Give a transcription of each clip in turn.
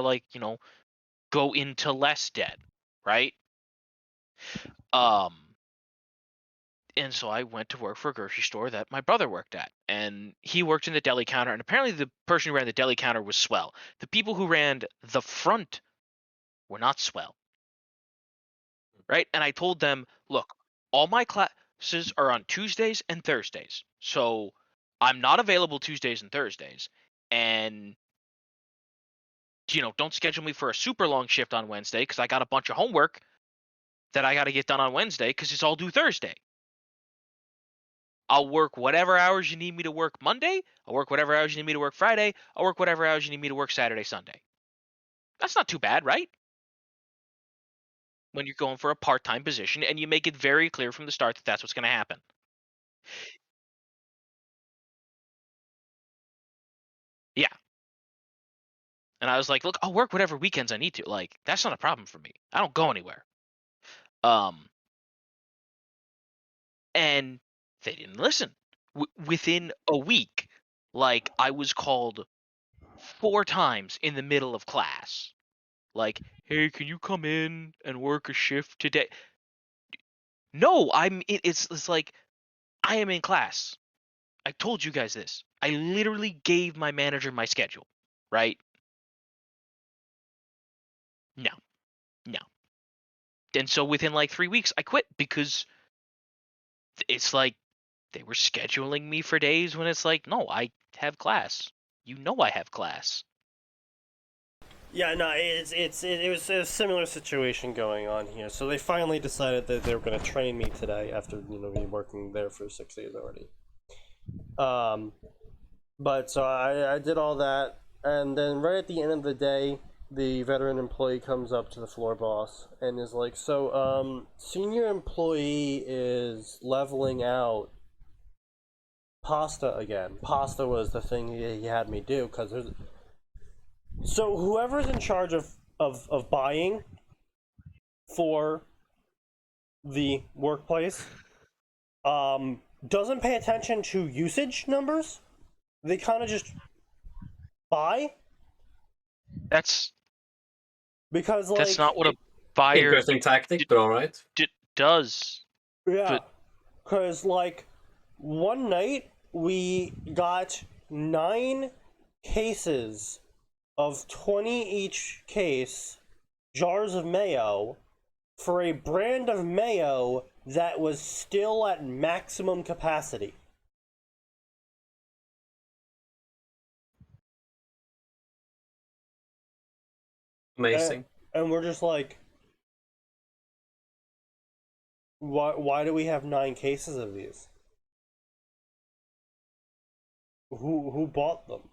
like, go into less debt, right? Um, and so I went to work for a grocery store that my brother worked at, and he worked in the deli counter, and apparently the person who ran the deli counter was swell. The people who ran the front were not swell, right? And I told them, look, all my classes are on Tuesdays and Thursdays, so I'm not available Tuesdays and Thursdays, and don't schedule me for a super long shift on Wednesday because I got a bunch of homework that I got to get done on Wednesday because it's all due Thursday. I'll work whatever hours you need me to work Monday. I'll work whatever hours you need me to work Friday. I'll work whatever hours you need me to work Saturday, Sunday. That's not too bad, right? When you're going for a part-time position and you make it very clear from the start that that's what's going to happen. Yeah. And I was like, look, I'll work whatever weekends I need to. Like, that's not a problem for me. I don't go anywhere. And they didn't listen. Within a week, like, I was called 4 times in the middle of class. Like, hey, can you come in and work a shift today? No, it's like, I am in class. I told you guys this. I literally gave my manager my schedule, right? No, no. And so within like 3 weeks, I quit because it's like they were scheduling me for days when it's like, no, I have class. You know I have class. Yeah, no, it was a similar situation going on here. So they finally decided that they were going to train me today after me working there for 6 days already. But so I did all that, and then right at the end of the day, the veteran employee comes up to the floor boss and is like, "So, senior employee is leveling out pasta again. Pasta was the thing he had me do because there's." So whoever's in charge of buying for the workplace doesn't pay attention to usage numbers. They kind of just buy That's because not what a buyer Interesting tactic, but all right. does. yeah, because like one night we got 9 cases of 20 each case jars of mayo for a brand of mayo that was still at maximum capacity. Amazing. And we're just like, why do we have 9 cases of these? Who bought them?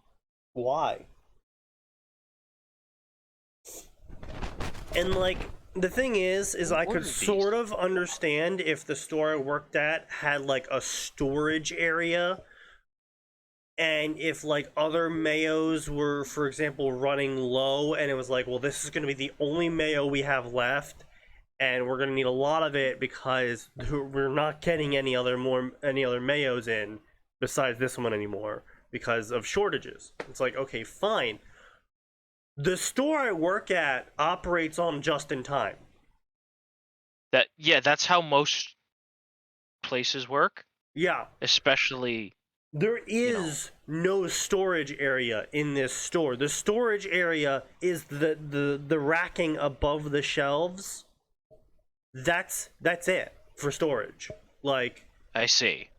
Why? And like the thing is I could sort of understand if the store I worked at had like a storage area, and if like other mayos were, for example, running low, and it was like, well, this is going to be the only mayo we have left, and we're going to need a lot of it because we're not getting any other mayos in besides this one anymore because of shortages. It's like, okay, fine. The store I work at operates on just in time. That's how most places work. Yeah. Especially, there is no storage area in this store. The storage area is the racking above the shelves. That's it for storage. Like, I see.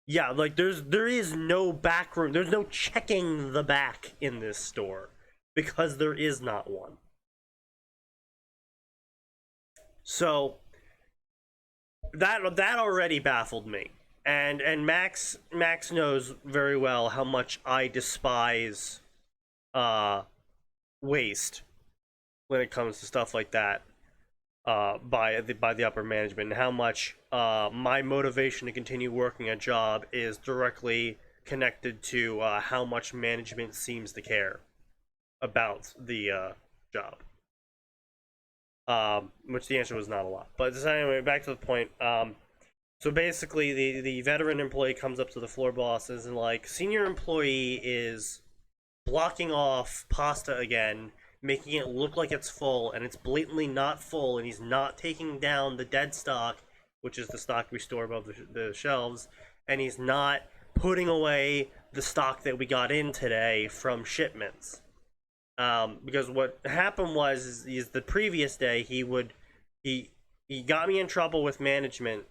Yeah, like there is no back room. There's no checking the back in this store because there is not one. So that already baffled me. And Max knows very well how much I despise waste when it comes to stuff like that by the upper management, and how much my motivation to continue working a job is directly connected to how much management seems to care about the job. Which the answer was not a lot. But so anyway, back to the point. So basically, the veteran employee comes up to the floor bosses and like, senior employee is blocking off pasta again, making it look like it's full, and it's blatantly not full, and he's not taking down the dead stock, which is the stock we store above the shelves, and he's not putting away the stock that we got in today from shipments. Because what happened was is the previous day he got me in trouble with management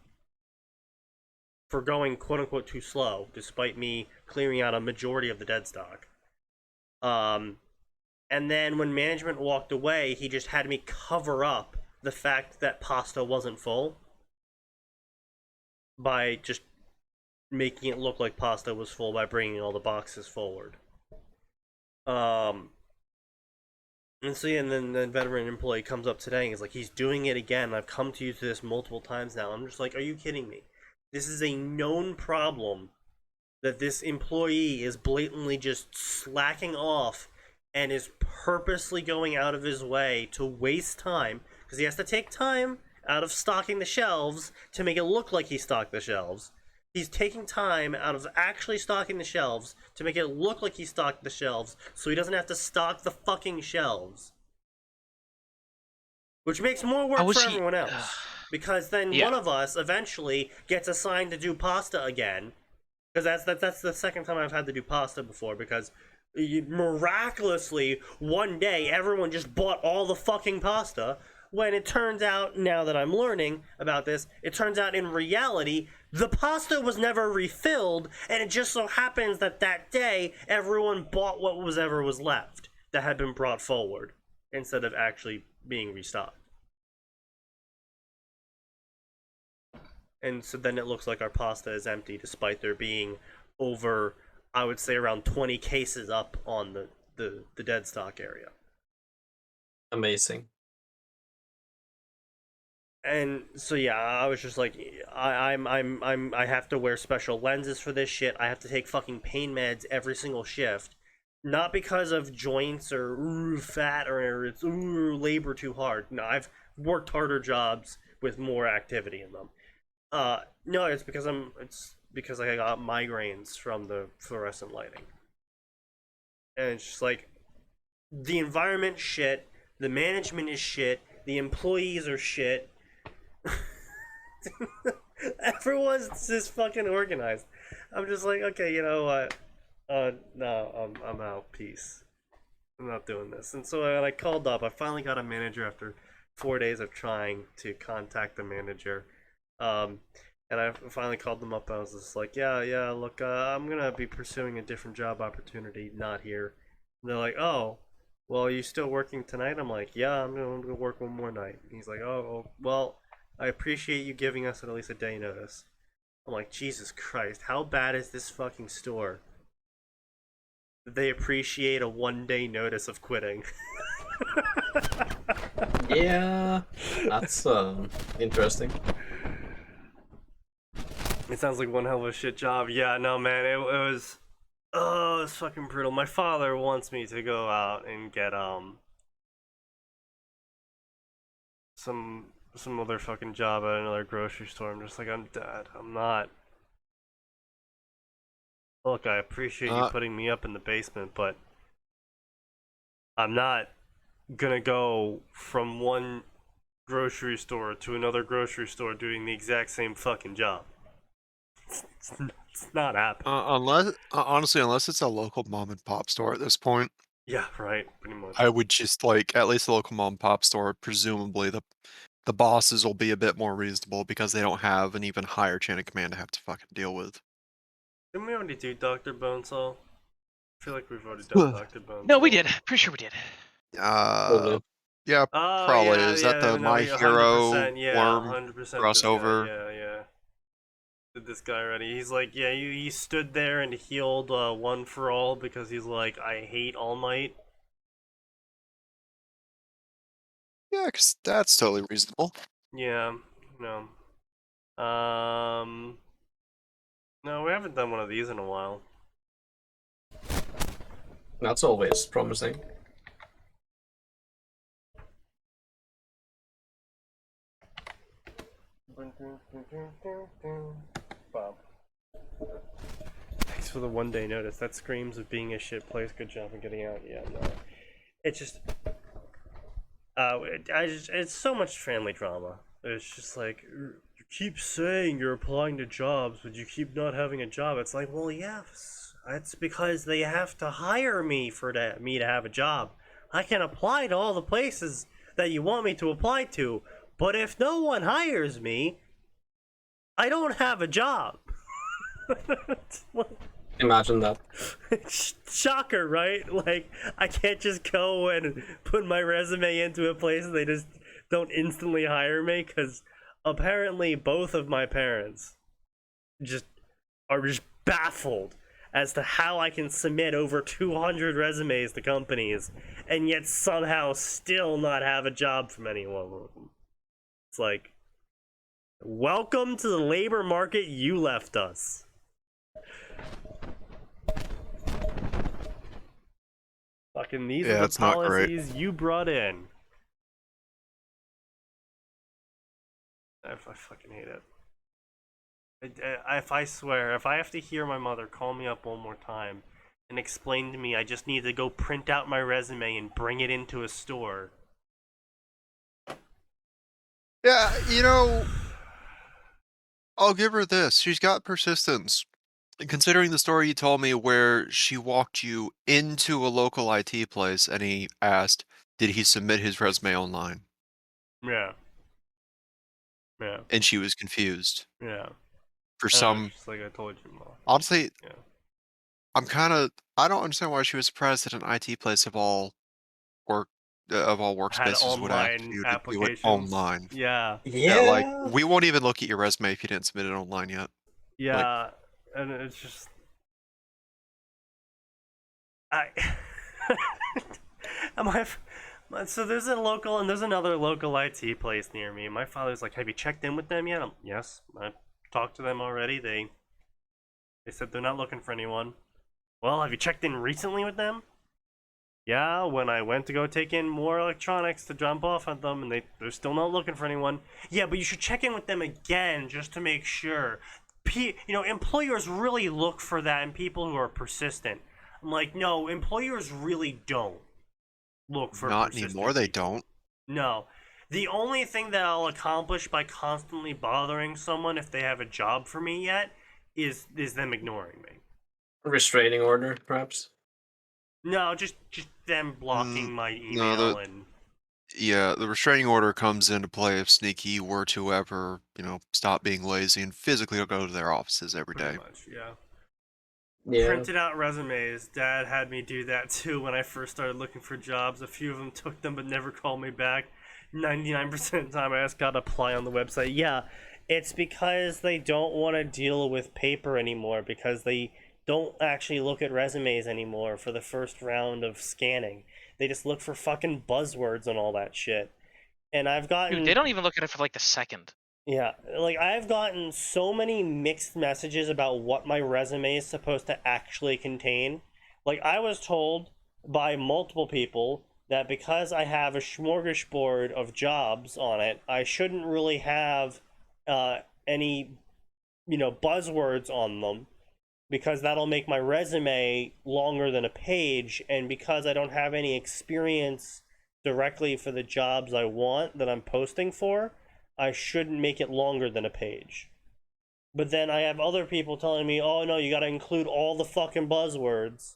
for going quote unquote too slow, despite me clearing out a majority of the dead stock. And then when management walked away, he just had me cover up the fact that pasta wasn't full by just making it look like pasta was full by bringing all the boxes forward. And so yeah, and then the veteran employee comes up today and he's like, he's doing it again. I've come to you to this multiple times now. I'm just like, are you kidding me? This is a known problem that this employee is blatantly just slacking off and is purposely going out of his way to waste time, because he has to take time out of stocking the shelves to make it look like he stocked the shelves. He's taking time out of actually stocking the shelves to make it look like he stocked the shelves so he doesn't have to stock the fucking shelves. Which makes more work for everyone else. Because then one of us eventually gets assigned to do pasta again. Because that's the second time I've had to do pasta before, because miraculously one day everyone just bought all the fucking pasta, when it turns out, now that I'm learning about this, it turns out in reality the pasta was never refilled, and it just so happens that that day everyone bought what was left that had been brought forward instead of actually being restocked. And so then it looks like our pasta is empty, despite there being over, I would say, around 20 cases up on the dead stock area. Amazing. And so yeah, I was just like, I have to wear special lenses for this shit. I have to take fucking pain meds every single shift, not because of joints or fat or it's labor too hard. No, I've worked harder jobs with more activity in them. No, it's because I got migraines from the fluorescent lighting. And it's just like, the environment shit, the management is shit, the employees are shit. Everyone's just fucking organized. I'm just like, okay, you know what? No, I'm out. Peace. I'm not doing this. And so when I called up, I finally got a manager after 4 days of trying to contact the manager. And I finally called them up. I was just like, yeah, look, I'm gonna be pursuing a different job opportunity, not here. And they're like, oh, well, are you still working tonight? I'm like, yeah, I'm gonna work one more night. And he's like, oh, well, I appreciate you giving us at least a day notice. I'm like, Jesus Christ, how bad is this fucking store? They appreciate a 1 day notice of quitting. Yeah, that's interesting. It sounds like one hell of a shit job. Yeah, no, man, it was... Oh, it's fucking brutal. My father wants me to go out and get, some other fucking job at another grocery store. I'm just like, I'm dead. I'm not. Look, I appreciate you putting me up in the basement, but I'm not gonna go from one grocery store to another grocery store doing the exact same fucking job. It's not happening. Unless it's a local mom and pop store at this point. Yeah, right. Pretty much. I would just like, at least the local mom and pop store, presumably the bosses will be a bit more reasonable because they don't have an even higher chain of command to have to fucking deal with. Didn't we already do Dr. Bonesaw? I feel like we've already done Dr. Bonesaw. No, we did. Pretty sure we did. Yeah, probably. Is that the My Hero Worm 100% crossover? Yeah. Did this guy already? He's like, yeah, he stood there and healed One for All because he's like, I hate All Might. Yeah, because that's totally reasonable. Yeah, no. No, we haven't done one of these in a while. That's always promising. Bob. Thanks for the 1 day notice. That screams of being a shit place. Good job in getting out. Yeah, no. It's just, It's so much family drama. It's just like, you keep saying you're applying to jobs, but you keep not having a job. It's like, well, yes, it's because they have to hire me me to have a job. I can apply to all the places that you want me to apply to, but if no one hires me, I don't have a job. Imagine that. Shocker, right? Like, I can't just go and put my resume into a place and they just don't instantly hire me, because apparently both of my parents are just baffled as to how I can submit over 200 resumes to companies and yet somehow still not have a job from any one of them. It's like, welcome to the labor market you left us. Fucking these are the policies you brought in. I fucking hate it. If I swear, if I have to hear my mother call me up one more time and explain to me I just need to go print out my resume and bring it into a store. Yeah, you know, I'll give her this. She's got persistence. Considering the story you told me where she walked you into a local IT place and he asked, did he submit his resume online? Yeah. Yeah. And she was confused. Yeah. For some... Just like I told you, Mom. Honestly, yeah. I don't understand why she was surprised that an IT place of all workspaces would ask you to do it online. Yeah. Yeah. Like, we won't even look at your resume if you didn't submit it online yet. Yeah, and it's just... So there's a local, and there's another local IT place near me. My father's like, have you checked in with them yet? Yes, I talked to them already. They said they're not looking for anyone. Well, have you checked in recently with them? Yeah, when I went to go take in more electronics to jump off at them, and they're still not looking for anyone. Yeah, but you should check in with them again just to make sure. Employers really look for that in people who are persistent. I'm like, no, employers really don't look for Not persistent anymore, they people. don't. No. The only thing that I'll accomplish by constantly bothering someone if they have a job for me yet is them ignoring me. A restraining order, perhaps? No, just them blocking my email and... Yeah, the restraining order comes into play if Sneaky were to ever, stop being lazy and physically go to their offices every day. Pretty much, yeah. Yeah. Printed out resumes. Dad had me do that too when I first started looking for jobs. A few of them took them but never called me back. 99% of the time I just got to apply on the website. Yeah, it's because they don't want to deal with paper anymore, because they don't actually look at resumes anymore for the first round of scanning. They just look for fucking buzzwords and all that shit. And I've gotten... Dude, they don't even look at it for like the second. Yeah, like, I've gotten so many mixed messages about what my resume is supposed to actually contain. Like, I was told by multiple people that because I have a smorgasbord of jobs on it, I shouldn't really have any, buzzwords on them, because that'll make my resume longer than a page, and because I don't have any experience directly for the jobs I want that I'm posting for, I shouldn't make it longer than a page. But then I have other people telling me, oh no, you gotta include all the fucking buzzwords,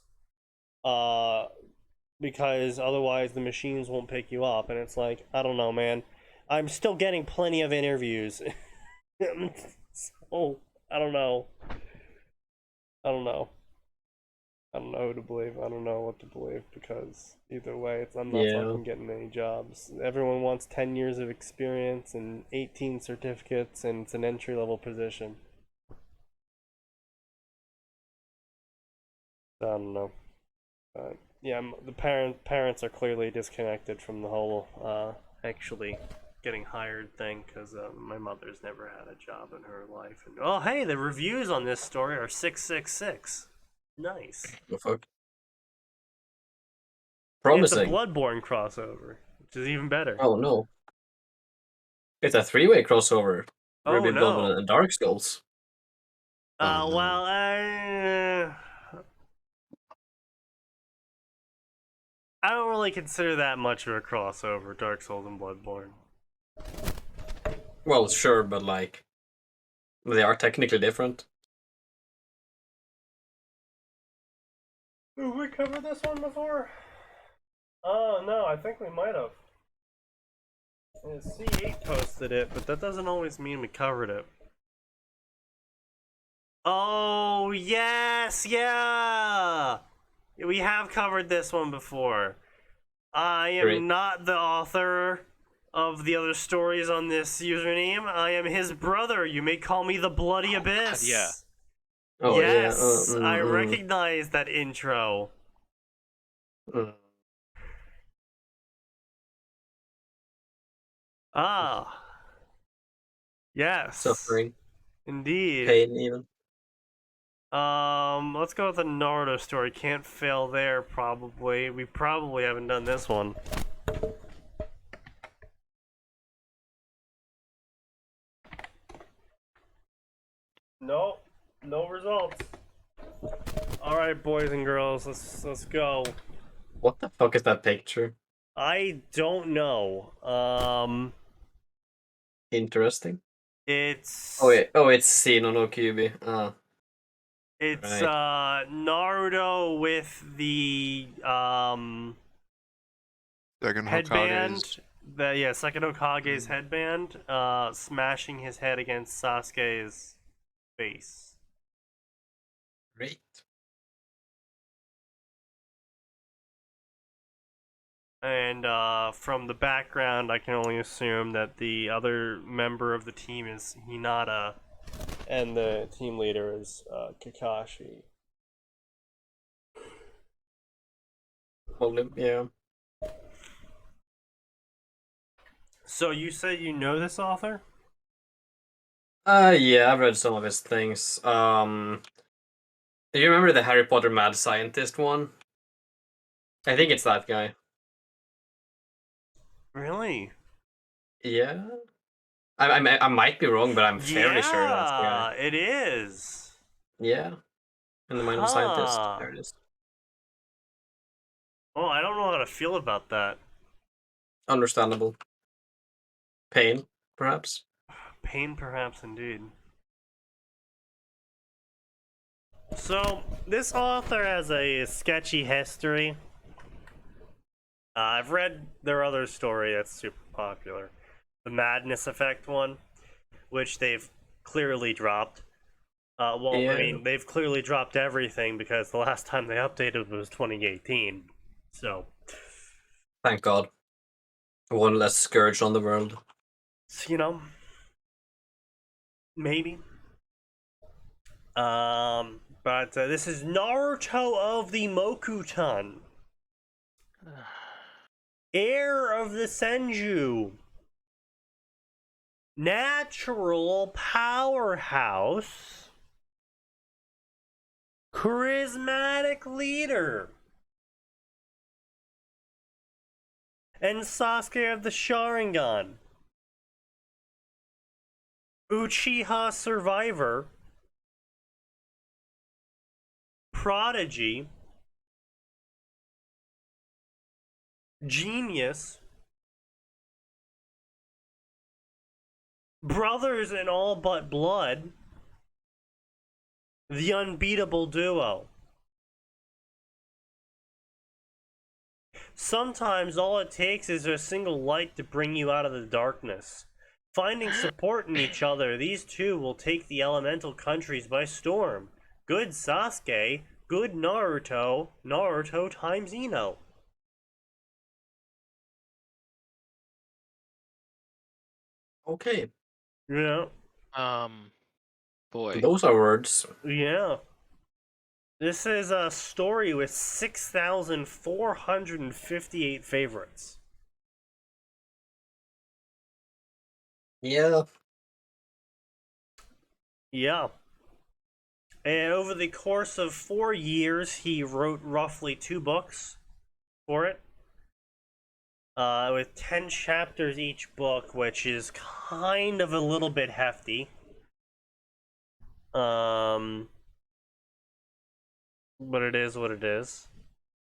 because otherwise the machines won't pick you up. And it's like, I don't know, man. I'm still getting plenty of interviews. So, I don't know. I don't know who to believe. I don't know what to believe, because either way, I'm not fucking getting any jobs. Everyone wants 10 years of experience and 18 certificates, and it's an entry-level position. I don't know. Yeah, the parents are clearly disconnected from the whole actually getting hired thing, because my mother's never had a job in her life. And oh, hey, the reviews on this story are 666. Nice. The fuck? Promising. It's a Bloodborne crossover, which is even better. Oh no. It's a 3-way crossover. Oh Ruby no. Bloodborne and Dark Souls. Well, I don't really consider that much of a crossover, Dark Souls and Bloodborne. Well, sure, but like they are technically different. Have we covered this one before? Oh, no, I think we might have. C8 posted it, but that doesn't always mean we covered it. Oh, yes, yeah! We have covered this one before. I am Great. not the author of the other stories on this username. I am his brother. You may call me the Bloody Abyss. God, yeah. Oh Yes, yeah. I recognize that intro. Ah. Yes. Suffering, Indeed. pain, even. Let's go with the Naruto story. Can't fail there, probably. We probably haven't done this one. Nope. No results. Alright, boys and girls, let's go. What the fuck is that picture? I don't know. Interesting. It's Oh wait, oh, it's Xeno no Kyubi. Ah, it's right. Naruto with the Second headband. Hokage's. Second Hokage's headband, smashing his head against Sasuke's face. Great. And from the background, I can only assume that the other member of the team is Hinata, and the team leader is Kakashi. Well, yeah. So you say you know this author? Yeah, I've read some of his things. Do you remember the Harry Potter mad scientist one? I think it's that guy. Really? Yeah. I might be wrong, but I'm fairly sure that's the guy. Yeah, it is. Yeah. In the mind of a scientist. Huh. There it is. Oh, I don't know how to feel about that. Understandable. Pain, perhaps. Pain, perhaps, indeed. So, this author has a sketchy history. I've read their other story that's super popular, the Madness Effect one, which they've clearly dropped. Yeah. I mean, they've clearly dropped everything because the last time they updated was 2018. So, Thank God. One less scourge on the world. you know, maybe. But this is Naruto of the Mokutan, heir of the Senju, natural powerhouse, charismatic leader, and Sasuke of the Sharingan, Uchiha survivor, prodigy, genius, brothers in all but blood, the unbeatable duo. Sometimes all it takes is a single light to bring you out of the darkness. Finding support in each other, these two will take the elemental countries by storm. Good Sasuke, good Naruto, Naruto times Ino. Okay. Yeah. Boy. Those are words. Yeah. This is a story with 6,458 favorites. Yeah. Yeah. And over the course of 4 years, he wrote roughly 2 books for it. With 10 chapters each book, which is kind of a little bit hefty. But it is what it is.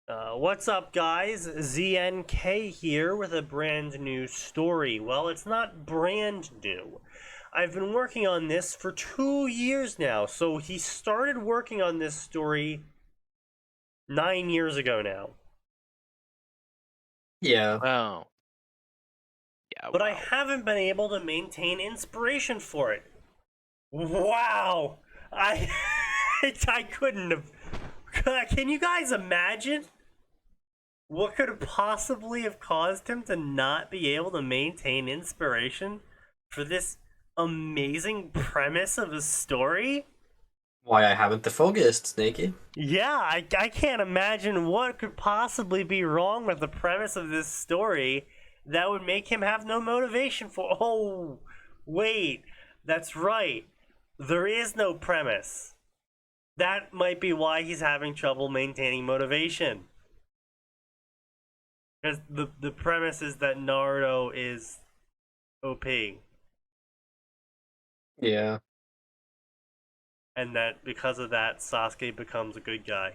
What's up, guys? ZNK here with a brand new story. Well, it's not brand new. I've been working on this for 2 years now. So he started working on this story 9 years ago now. Yeah. Wow. Yeah, But I wow. haven't been able to maintain inspiration for it. Wow! I couldn't have. Can you guys imagine what could have possibly have caused him to not be able to maintain inspiration for this amazing premise of a story? Why I haven't the foggiest, Sneaky. Yeah, I can't imagine what could possibly be wrong with the premise of this story that would make him have no motivation for. Oh, wait, that's right. There is no premise. That might be why he's having trouble maintaining motivation. Because the premise is that Naruto is OP. Yeah. And that because of that, Sasuke becomes a good guy.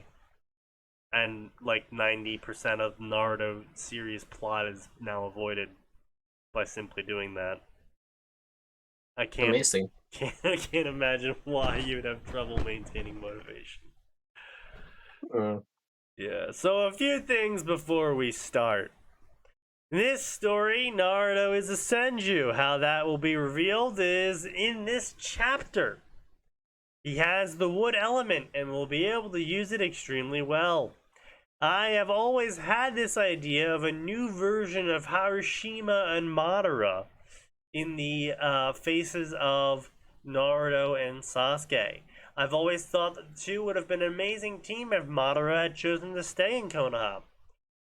And like 90% of Naruto series plot is now avoided by simply doing that. I can't imagine why you would have trouble maintaining motivation. Yeah, so a few things before we start. This story, Naruto is a senju. How that will be revealed is in this chapter. He has the wood element and will be able to use it extremely well. I have always had this idea of a new version of Harashima and Madara in the faces of Naruto and Sasuke. I've always thought that the two would have been an amazing team if Madara had chosen to stay in Konoha.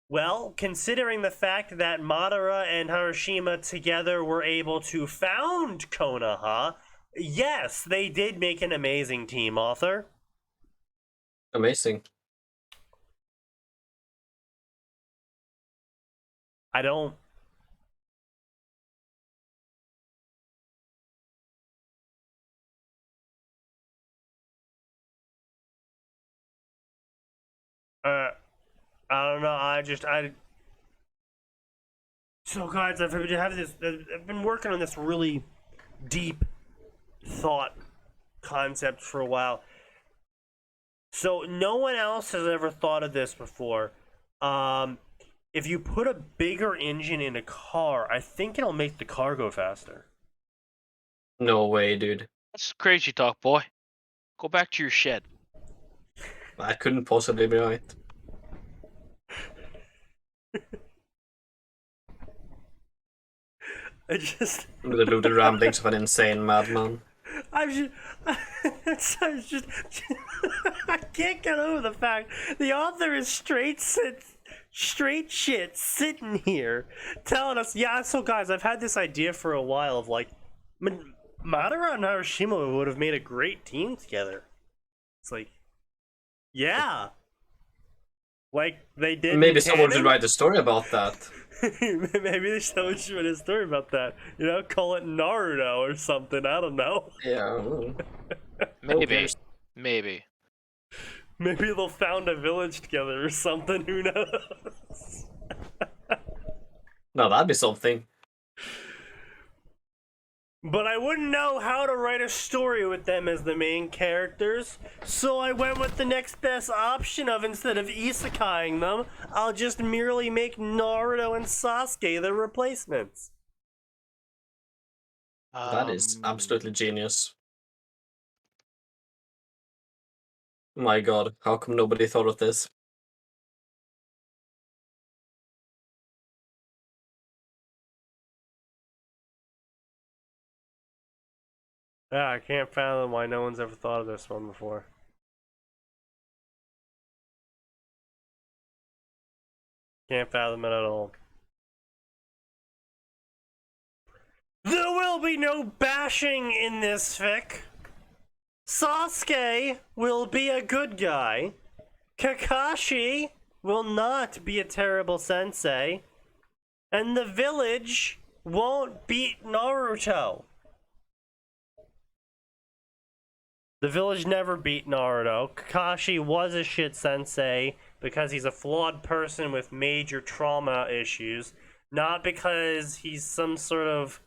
Well, considering the fact that Madara and Harashima together were able to found Konoha, yes, they did make an amazing team, author. Amazing. I don't... I don't know, So guys, I've been working on this really deep thought concept for a while. So no one else has ever thought of this before. If you put a bigger engine in a car, I think it'll make the car go faster. No way, dude. That's crazy talk, boy. Go back to your shed. That couldn't possibly be right. I just... The deluded ramblings of an insane madman. I can't get over the fact the author is straight shit sitting here telling us, yeah, so guys, I've had this idea for a while of like, Madara and Harashima would have made a great team together. It's like, yeah. Like, they did. Maybe someone should write a story about that. Maybe someone should write a story about that. You know, call it Naruto or something. I don't know. Yeah. Maybe. Maybe. Maybe they'll found a village together or something. Who knows? No, that'd be something. But I wouldn't know how to write a story with them as the main characters, so I went with the next best option of, instead of isekaiing them, I'll just merely make Naruto and Sasuke the replacements. That is absolutely genius. My god, how come nobody thought of this? Yeah, I can't fathom why no one's ever thought of this one before. Can't fathom it at all. There will be no bashing in this fic. Sasuke will be a good guy. Kakashi will not be a terrible sensei. And the village won't beat Naruto. The village never beat Naruto. Kakashi was a shit sensei. because he's a flawed person with major trauma issues, not because he's some sort of...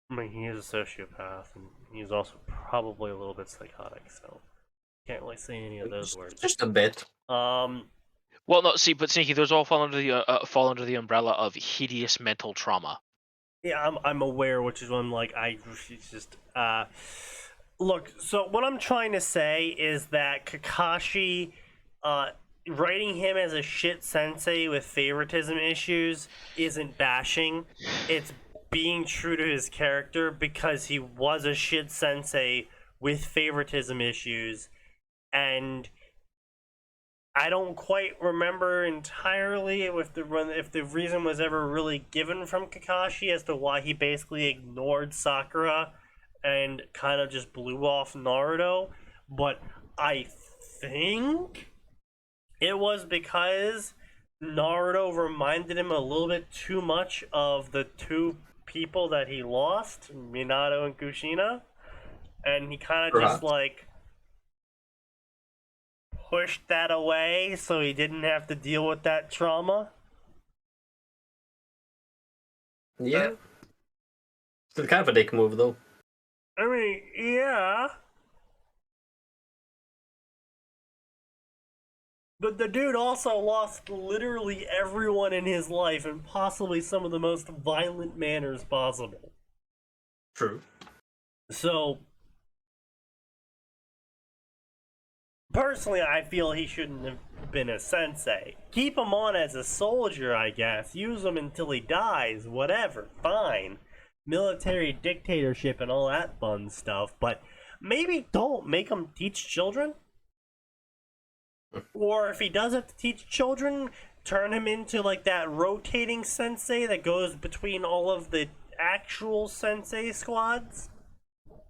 I mean, he is a sociopath, and he's also probably a little bit psychotic, so can't really say any of those words. Just a bit. Well, no, see, but Sneaky, those all fall under the umbrella of hideous mental trauma. Yeah, I'm aware, which is what I'm like, look, so what I'm trying to say is that Kakashi, writing him as a shit sensei with favoritism issues isn't bashing. It's being true to his character because he was a shit sensei with favoritism issues, and I don't quite remember entirely if the reason was ever really given from Kakashi as to why he basically ignored Sakura and kind of just blew off Naruto, but I think it was because Naruto reminded him a little bit too much of the two people that he lost, Minato and Kushina, and he kind of just like pushed that away so he didn't have to deal with that trauma. Yeah. Still kind of a dick move, though. I mean, yeah. But the dude also lost literally everyone in his life in possibly some of the most violent manners possible. True. So, personally, I feel he shouldn't have been a sensei. Keep him on as a soldier, I guess. Use him until he dies. Whatever. Fine. Military dictatorship and all that fun stuff. But maybe don't make him teach children. Or if he does have to teach children, turn him into like that rotating sensei that goes between all of the actual sensei squads.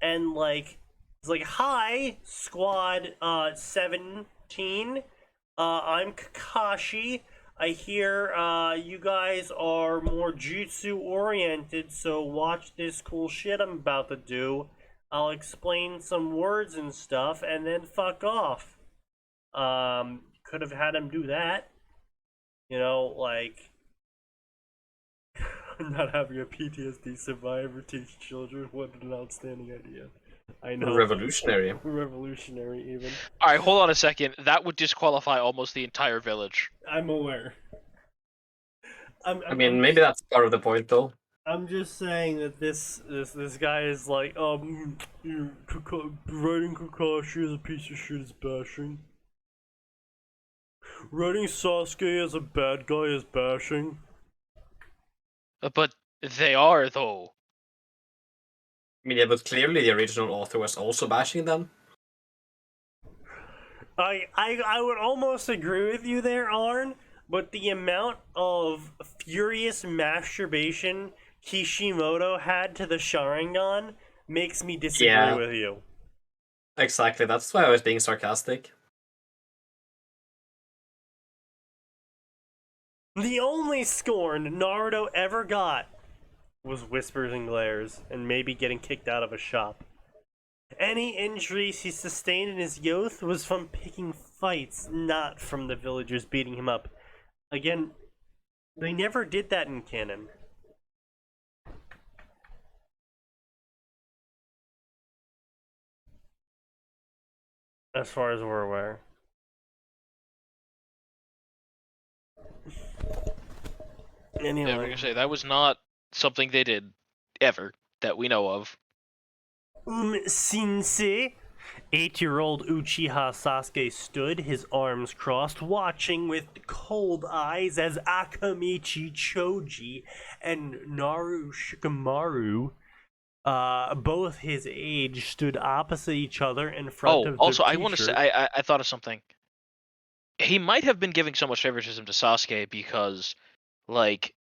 And like, it's like, hi, squad 17. I'm Kakashi. I hear you guys are more jutsu oriented, so watch this cool shit I'm about to do. I'll explain some words and stuff, and then fuck off. Could have had him do that. You know, like, not having a PTSD survivor teach children. What an outstanding idea. I know. Revolutionary. Revolutionary, even. Alright, hold on a second. That would disqualify almost the entire village. I'm aware. I mean, maybe that's part of the point, though. I'm just saying that this guy is like, writing Kakashi as a piece of shit is bashing. Writing Sasuke as a bad guy is bashing. But they are, though. I mean, yeah, but clearly the original author was also bashing them. I would almost agree with you there, Arn, but the amount of furious masturbation Kishimoto had to the Sharingan makes me disagree with you. Exactly, that's why I was being sarcastic. The only scorn Naruto ever got was whispers and glares, and maybe getting kicked out of a shop. Any injuries he sustained in his youth was from picking fights, not from the villagers beating him up. Again, they never did that in canon. As far as we're aware. Anyway. Yeah, like I say, that was not something they did ever that we know of. Sensei. 8-year-old Uchiha Sasuke stood, his arms crossed, watching with cold eyes as Akamichi Choji and Naru Shikamaru, both his age, stood opposite each other in front of the also, teacher. I want to say, I thought of something. He might have been giving so much favoritism to Sasuke because, like,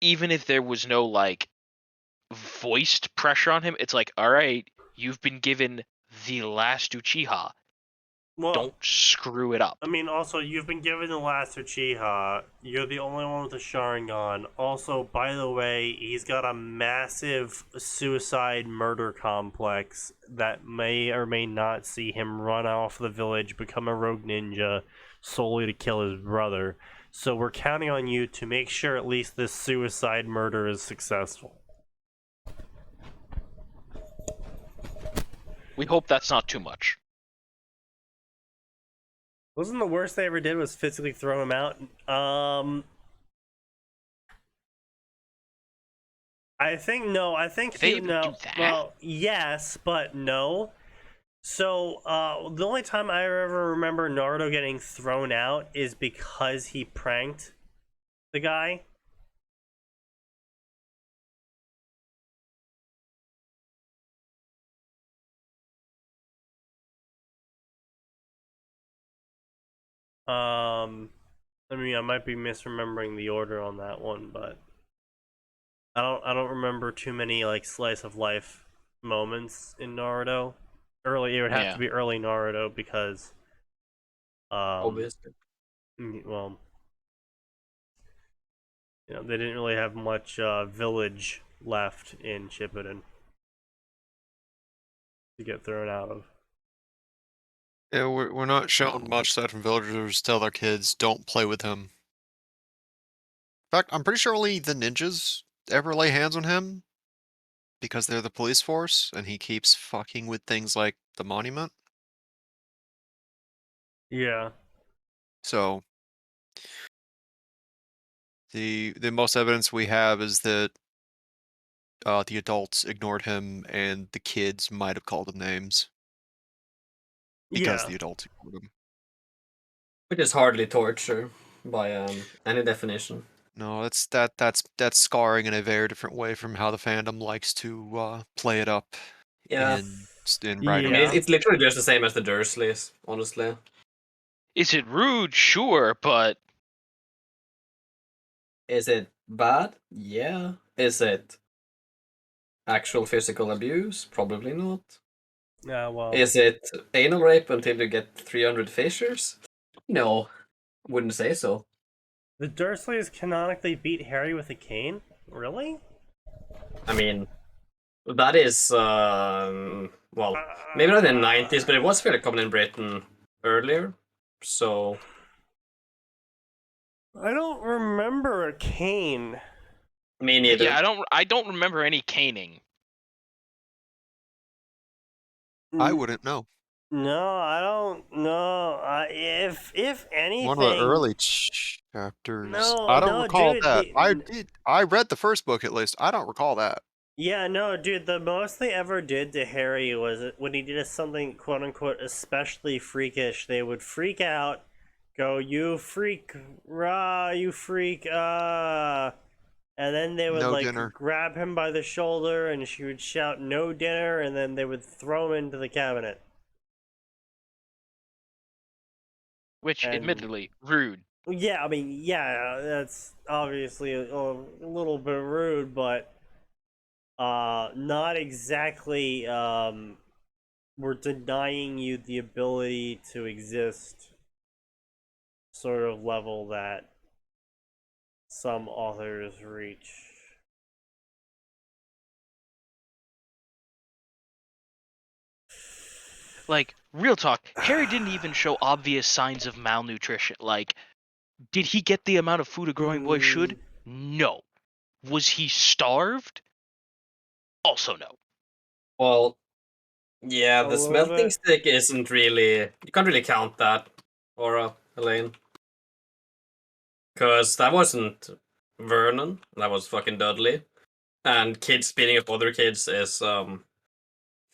even if there was no, like, voiced pressure on him, it's like, alright, you've been given the last Uchiha. Well, don't screw it up. I mean, also, you've been given the Last Uchiha. You're the only one with a Sharingan. Also, by the way, he's got a massive suicide murder complex that may or may not see him run off the village, become a rogue ninja, solely to kill his brother. So we're counting on you to make sure at least this suicide murder is successful. We hope that's not too much. Wasn't the worst they ever did was physically throw him out? I think no. I think Did they he even no. do that? Well, yes, but no. So the only time I ever remember Naruto getting thrown out is because he pranked the guy. I mean, I might be misremembering the order on that one, but I don't remember too many like slice of life moments in Naruto. Early, it would have to be early Naruto because Obviously. well, you know, they didn't really have much village left in Shippuden to get thrown out of. Yeah, we're not shown much that from villagers tell their kids don't play with him. In fact, I'm pretty sure only the ninjas ever lay hands on him because they're the police force, and he keeps fucking with things like the monument. Yeah. So the most evidence we have is that the adults ignored him, and the kids might have called him names because Yeah. the adults ignored him. Which is hardly torture by any definition. No, that's scarring in a very different way from how the fandom likes to play it up Yeah. in I writing. mean, Yeah. it's literally just the same as the Dursleys, honestly. Is it rude? Sure, but Is it bad? Yeah. Is it actual physical abuse? Probably not. Yeah, well. Is it anal rape until you get 300 fissures? No, wouldn't say so. The Dursleys canonically beat Harry with a cane? Really? I mean, that is, well, maybe not in the 90s, but it was fairly common in Britain earlier, so... I don't remember a cane. Me neither. yeah, I don't remember any caning. I wouldn't know. No, I don't know. If anything, One of the early chapters. No, I don't no, recall dude, that. I read the first book at least. I don't recall that. Yeah, no, dude. The most they ever did to Harry was when he did something "quote unquote" especially freakish. They would freak out, go, "You freak, rah, you freak, and then they would No like dinner. grab him by the shoulder, and she would shout, "No dinner," and then they would throw him into the cabinet. Which, And- admittedly, rude. Yeah, I mean, yeah, that's obviously a little bit rude, but not exactly we're denying you the ability to exist sort of level that some authors reach. Like, real talk, Harry didn't even show obvious signs of malnutrition. Like, did he get the amount of food a growing boy should? No. Was he starved? Also no. Well, yeah, A the little smelting bit. stick isn't really... You can't really count that, Aura, Elaine. Because that wasn't Vernon, that was fucking Dudley. And kids beating up other kids is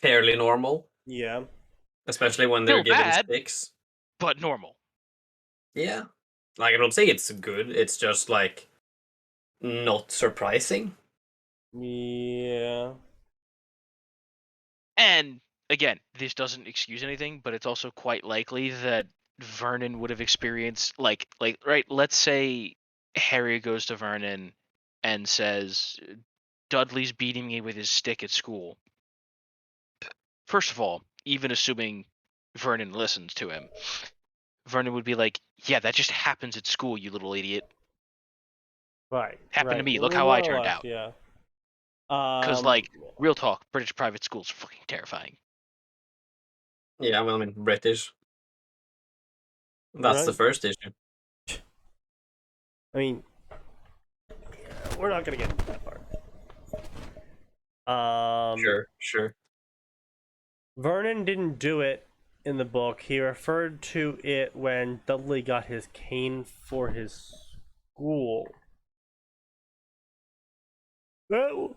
fairly normal. Yeah. Especially when they're Still given bad, sticks. but normal. Yeah. Like, I don't say it's good, it's just, like, not surprising. Yeah. And again, this doesn't excuse anything, but it's also quite likely that Vernon would have experienced like right, let's say Harry goes to Vernon and says Dudley's beating me with his stick at school. First of all, even assuming Vernon listens to him. Vernon would be like, "Yeah, that just happens at school, you little idiot. Right. Happened to right. me. Look how More I or turned less, out." Yeah. Because, like, real talk, British private schools are fucking terrifying. Yeah, well, I mean, British. That's the Right. first issue. I mean, we're not gonna get into that part. Sure. Vernon didn't do it in the book. He referred to it when Dudley got his cane for his school. Oh.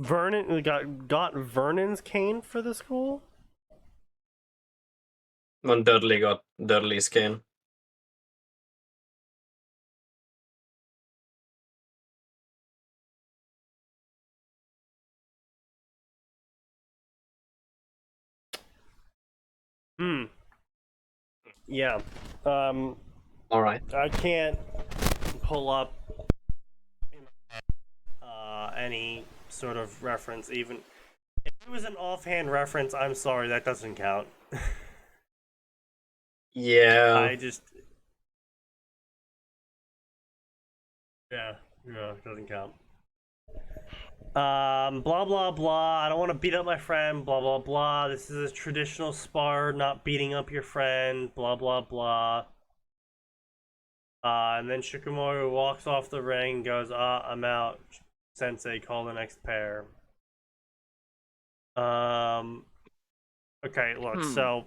Vernon got Vernon's cane for the school? When Dudley got Dudley's cane. Yeah. All right. I can't pull up any sort of reference. Even if it was an offhand reference, I'm sorry, that doesn't count. Yeah. I just it doesn't count. Blah blah blah. I don't want to beat up my friend. Blah blah blah. This is a traditional spar, not beating up your friend. Blah blah blah. And then Shikamaru walks off the ring and goes, I'm out. Sensei, call the next pair. Okay, look, so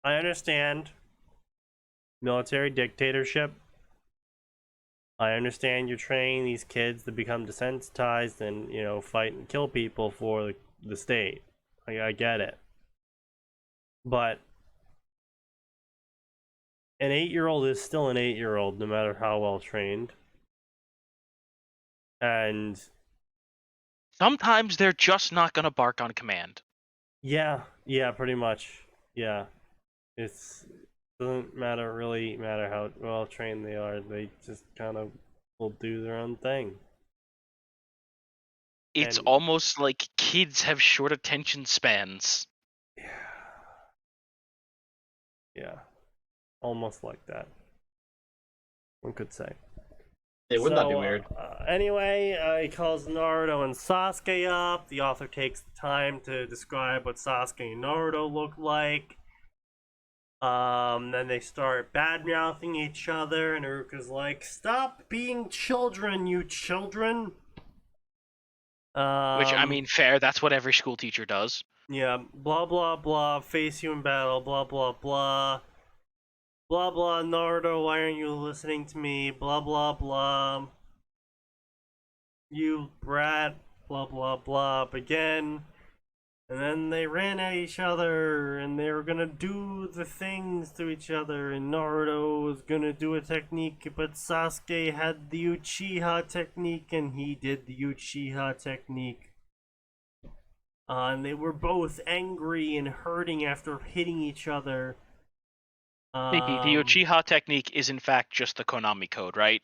I understand military dictatorship. I understand you're training these kids to become desensitized and, fight and kill people for the state. I get it. But an 8-year-old is still an 8-year-old, no matter how well trained. And sometimes they're just not gonna bark on command. Yeah, pretty much. Yeah. Doesn't really matter how well trained they are. They just kind of will do their own thing. It's And almost like kids have short attention spans. yeah. Almost like that. One could say. Wouldn't that be weird? Anyway, he calls Naruto and Sasuke up. The author takes the time to describe what Sasuke and Naruto look like. Then they start bad-mouthing each other, and Iruka's like, "Stop being children, you children!" Which, I mean, fair, that's what every school teacher does. Yeah, blah blah blah, face you in battle, blah blah blah. Blah blah, Naruto, why aren't you listening to me? Blah blah blah. You brat, blah blah blah, again. And then they ran at each other, and they were gonna do the things to each other, and Naruto was gonna do a technique, but Sasuke had the Uchiha technique, and he did the Uchiha technique. And they were both angry and hurting after hitting each other. The Uchiha technique is in fact just the Konami code, right?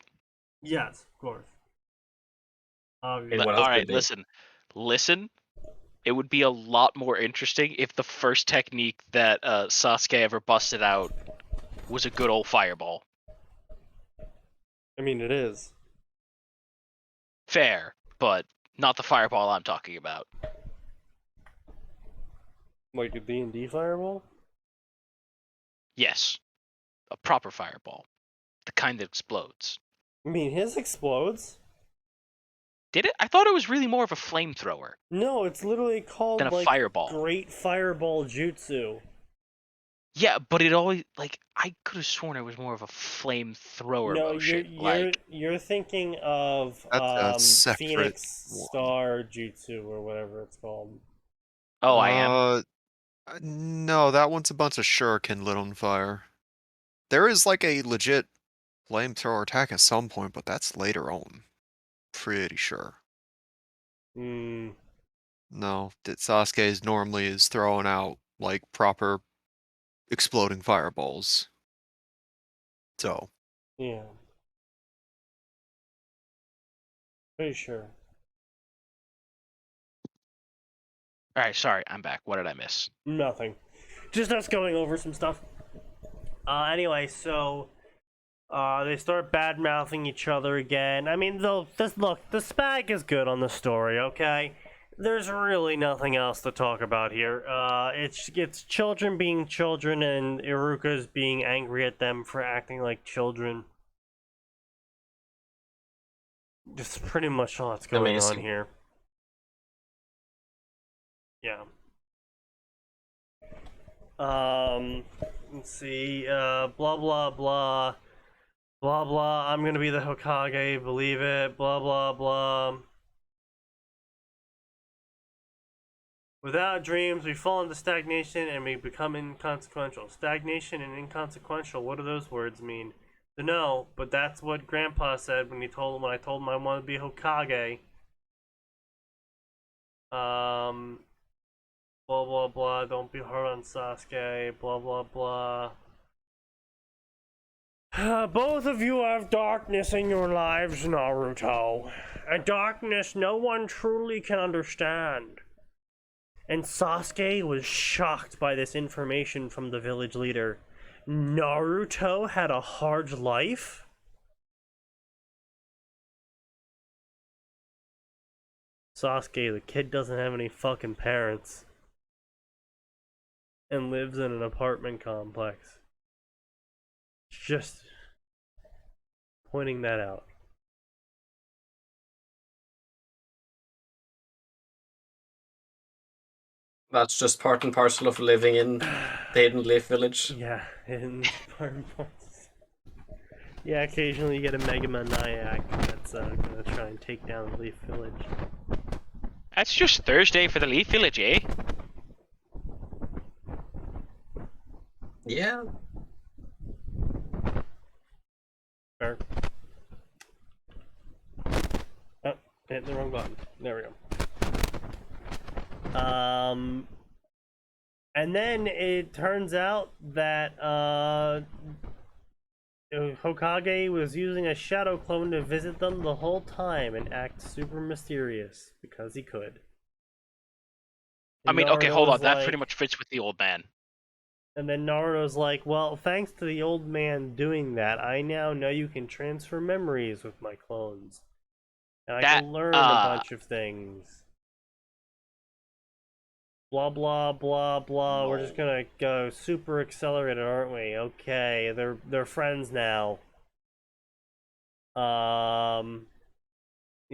Yes, of course. Alright, listen. It would be a lot more interesting if the first technique that Sasuke ever busted out was a good old fireball. I mean, it is. Fair, but not the fireball I'm talking about. Like a D&D fireball? Yes. A proper fireball. The kind that explodes. I mean, his explodes. Did it? I thought it was really more of a flamethrower. No, it's literally called than a fireball. Great Fireball Jutsu. Yeah, but it always I could have sworn it was more of a flamethrower motion. You're thinking of That's a Phoenix separate Star Jutsu or whatever it's called. Oh, I am. No, that one's a bunch of shuriken lit on fire. There is like a legit flamethrower attack at some point, but that's later on. Pretty sure. No, that Sasuke's normally is throwing out like proper exploding fireballs. So. Yeah. Pretty sure. All right, sorry, I'm back. What did I miss? Nothing. Just us going over some stuff. Anyway, so they start bad mouthing each other again. I mean, look, the spag is good on the story. Okay, there's really nothing else to talk about here. It's children being children, and Iruka's being angry at them for acting like children. Just pretty much all that's going on here. Yeah. Let's see. Blah blah blah. Blah blah. I'm gonna be the Hokage. Believe it. Blah blah blah. Without dreams, we fall into stagnation and we become inconsequential. Stagnation and inconsequential. What do those words mean? No, but that's what Grandpa said when I told him I wanted to be Hokage. Blah blah blah, don't be hard on Sasuke, blah blah blah. Both of you have darkness in your lives, Naruto. A darkness no one truly can understand. And Sasuke was shocked by this information from the village leader. Naruto had a hard life? Sasuke, the kid doesn't have any fucking parents. And lives in an apartment complex. Just pointing that out. That's just part and parcel of living in the Hidden Leaf Village. Yeah, in part and parcel. Yeah, occasionally you get a Mega Maniac that's gonna try and take down Leaf Village. That's just Thursday for the Leaf Village, eh? Yeah. Fair. Oh, hit the wrong button. There we go. And then it turns out that Hokage was using a shadow clone to visit them the whole time and act super mysterious because he could. I mean, okay, hold on. That pretty much fits with the old man. And then Naruto's like, well, thanks to the old man doing that, I now know you can transfer memories with my clones. And I can learn a bunch of things. Blah, blah, blah, blah. No. We're just gonna go super accelerated, aren't we? Okay, they're friends now.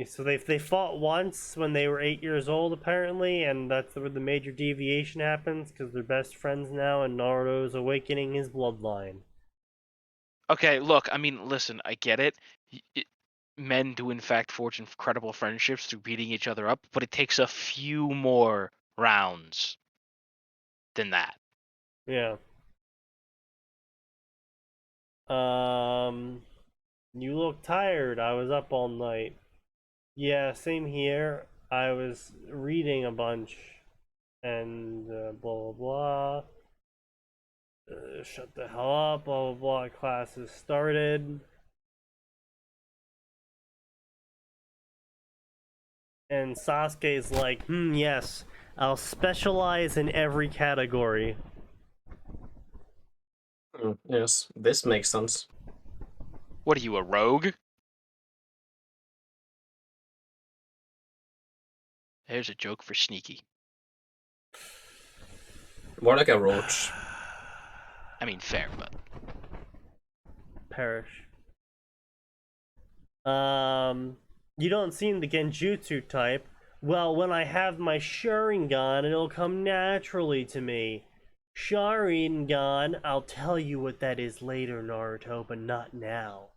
So they fought once when they were 8 years old, apparently, and that's where the major deviation happens, because they're best friends now, and Naruto's awakening his bloodline. Okay, look, I mean, listen, I get it. Men do, in fact, forge incredible friendships through beating each other up, but it takes a few more rounds than that. Yeah. You look tired. I was up all night. Yeah, same here. I was reading a bunch, and blah blah blah. Shut the hell up, blah blah blah. Classes started. And Sasuke's like, yes, I'll specialize in every category. Yes, this makes sense. What are you, a rogue? There's a joke for Sneaky. More like a roach. I mean, fair, but... Perish. You don't seem the Genjutsu type. Well, when I have my Sharingan, it'll come naturally to me. Sharingan, I'll tell you what that is later, Naruto, but not now.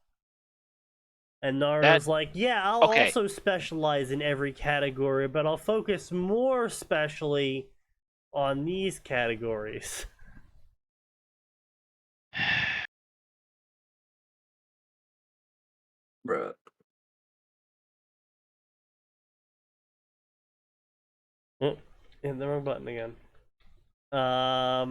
And Naruto's like, yeah, I'll also specialize in every category, but I'll focus more especially on these categories. Bruh. Oh, hit the wrong button again. I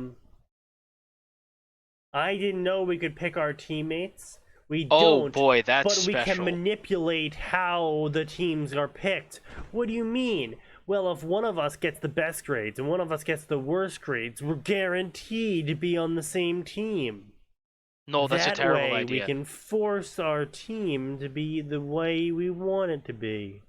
didn't know we could pick our teammates. We don't. Boy, that's but we special. can manipulate how the teams are picked. What do you mean? well, if one of us gets the best grades and one of us gets the worst grades, we're guaranteed to be on the same team. No, that's a terrible That way, idea. we can force our team to be the way we want it to be.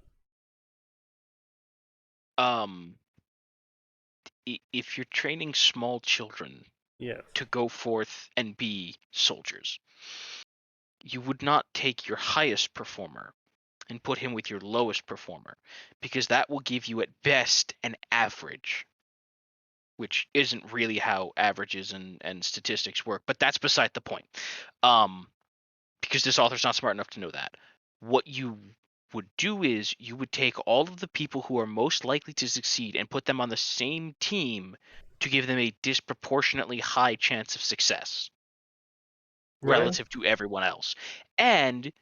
If you're training small children Yes. to go forth and be soldiers, you would not take your highest performer and put him with your lowest performer, because that will give you at best an average, which isn't really how averages and statistics work, but that's beside the point. Because this author's not smart enough to know that. What you would do is you would take all of the people who are most likely to succeed and put them on the same team to give them a disproportionately high chance of success relative to everyone else. And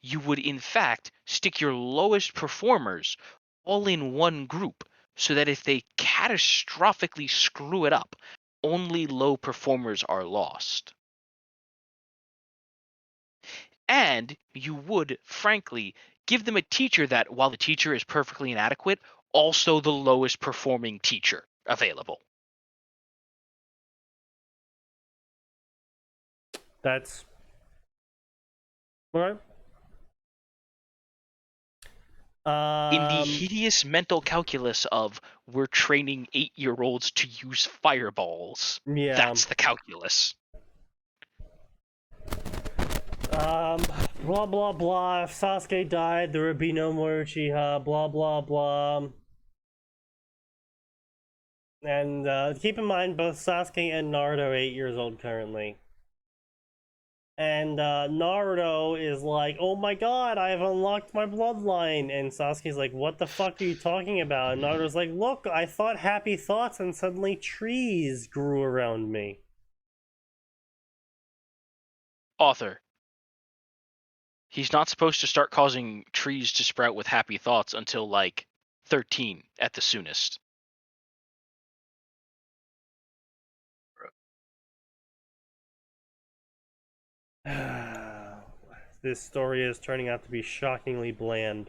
you would, in fact, stick your lowest performers all in one group so that if they catastrophically screw it up, only low performers are lost. And you would, frankly, give them a teacher that, while the teacher is perfectly inadequate, also the lowest performing teacher available. That's all right. In the hideous mental calculus of we're training 8-year-olds to use fireballs, that's the calculus. Blah blah blah. If Sasuke died, there would be no more Uchiha. Blah blah blah. And keep in mind, both Sasuke and Naruto are 8 years old currently. And Naruto is like, oh my god, I've unlocked my bloodline. And Sasuke's like, what the fuck are you talking about? And Naruto's like, look, I thought happy thoughts and suddenly trees grew around me. Author. He's not supposed to start causing trees to sprout with happy thoughts until, like, 13 at the soonest. This story is turning out to be shockingly bland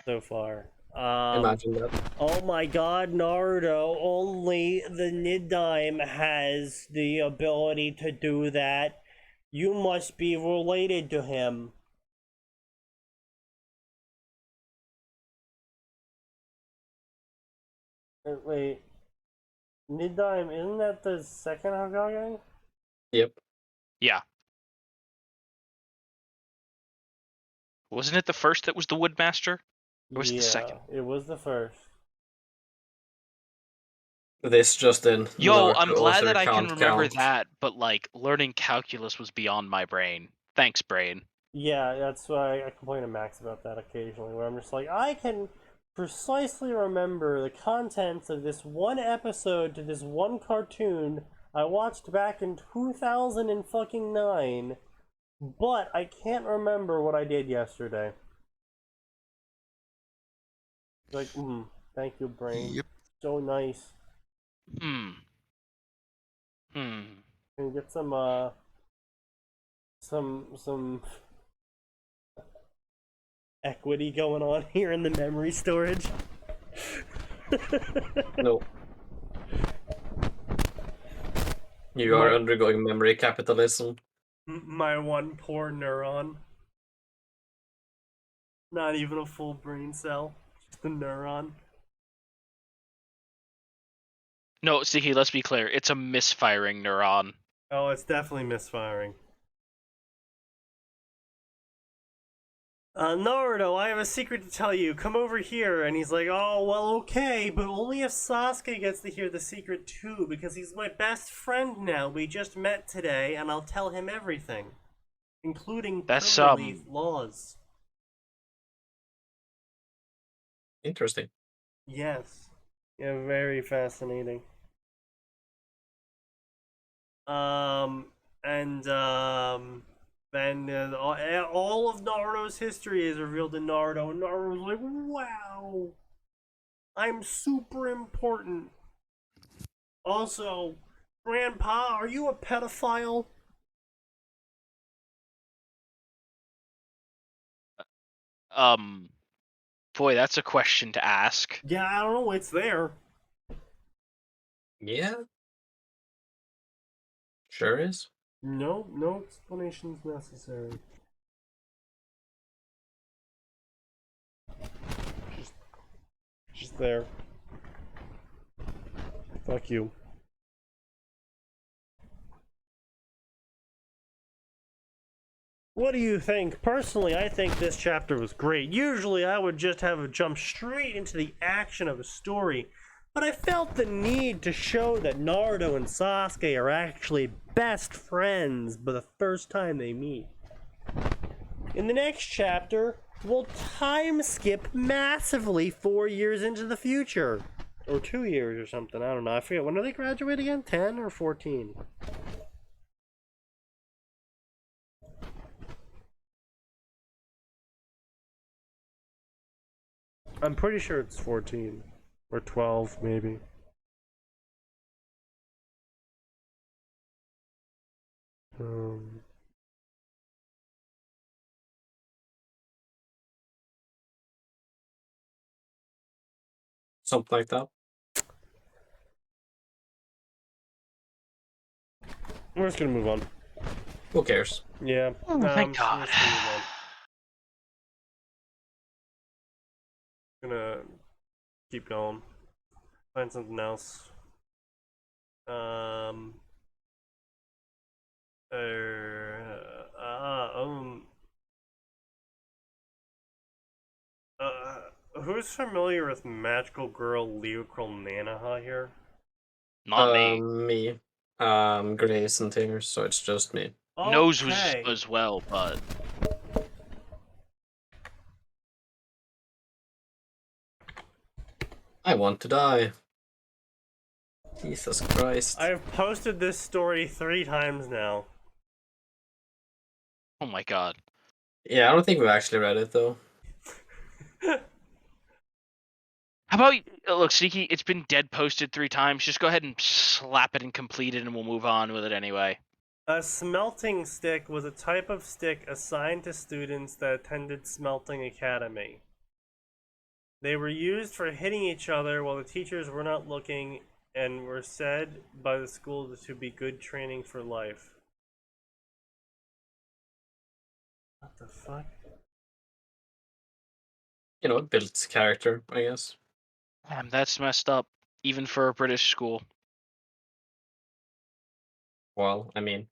so far. Imagine that. Oh my god, Naruto, only the Nidaime has the ability to do that. You must be related to him. Wait, Nidaime, isn't that the second Hokage? Yep. Yeah. Wasn't it the first that was the Woodmaster? Or was it the second? It was the first. This just in. Yo, Naruto I'm glad also that I can can't remember count. that, but, like, learning calculus was beyond my brain. Thanks, brain. Yeah, that's why I complain to Max about that occasionally, where I'm just like, I can precisely remember the contents of this one episode to this one cartoon I watched back in 2009, but I can't remember what I did yesterday. Like, thank you, brain. Yep. So nice. Hmm. Can you get some equity going on here in the memory storage? No. You are undergoing memory capitalism. My one poor neuron. Not even a full brain cell, just a neuron. No, Sneaky, let's be clear. It's a misfiring neuron. Oh, it's definitely misfiring. Naruto, I have a secret to tell you. Come over here. And he's like, oh, well, okay, but only if Sasuke gets to hear the secret too, because he's my best friend now. We just met today, and I'll tell him everything, including criminal laws. Interesting. Yes. Yeah, very fascinating. Then all of Naruto's history is revealed to Naruto, and Naruto's like, wow, I'm super important. Also, Grandpa, are you a pedophile? Boy, that's a question to ask. Yeah, I don't know. It's there. Yeah. Sure is. No explanations necessary. Just there. Fuck you. What do you think? Personally, I think this chapter was great. Usually, I would just have a jump straight into the action of a story, but I felt the need to show that Naruto and Sasuke are actually best friends for the first time they meet. In the next chapter, we'll time skip massively 4 years into the future. Or 2 years or something, I don't know. I forget. When do they graduate again? 10 or 14? I'm pretty sure it's 14. Or 12, maybe. Something like that. We're just gonna move on. Who cares? Yeah. Oh, thank God. Just gonna move on. Gonna keep going. Find something else. Who's familiar with magical girl Lyrical Nanaha here? Not me. Me. Grace and Tears, so it's just me. Nose was Okay. as well, but I want to die. Jesus Christ. I've posted this story 3 times now. oh my God. Yeah, I don't think we've actually read it though. How about look, Sneaky? It's been dead posted 3 times. Just go ahead and slap it and complete it, and we'll move on with it anyway. A smelting stick was a type of stick assigned to students that attended Smelting Academy. They were used for hitting each other while the teachers were not looking and were said by the school to be good training for life. What the fuck? You know, it builds character, I guess. Damn, that's messed up, even for a British school. Well, I mean,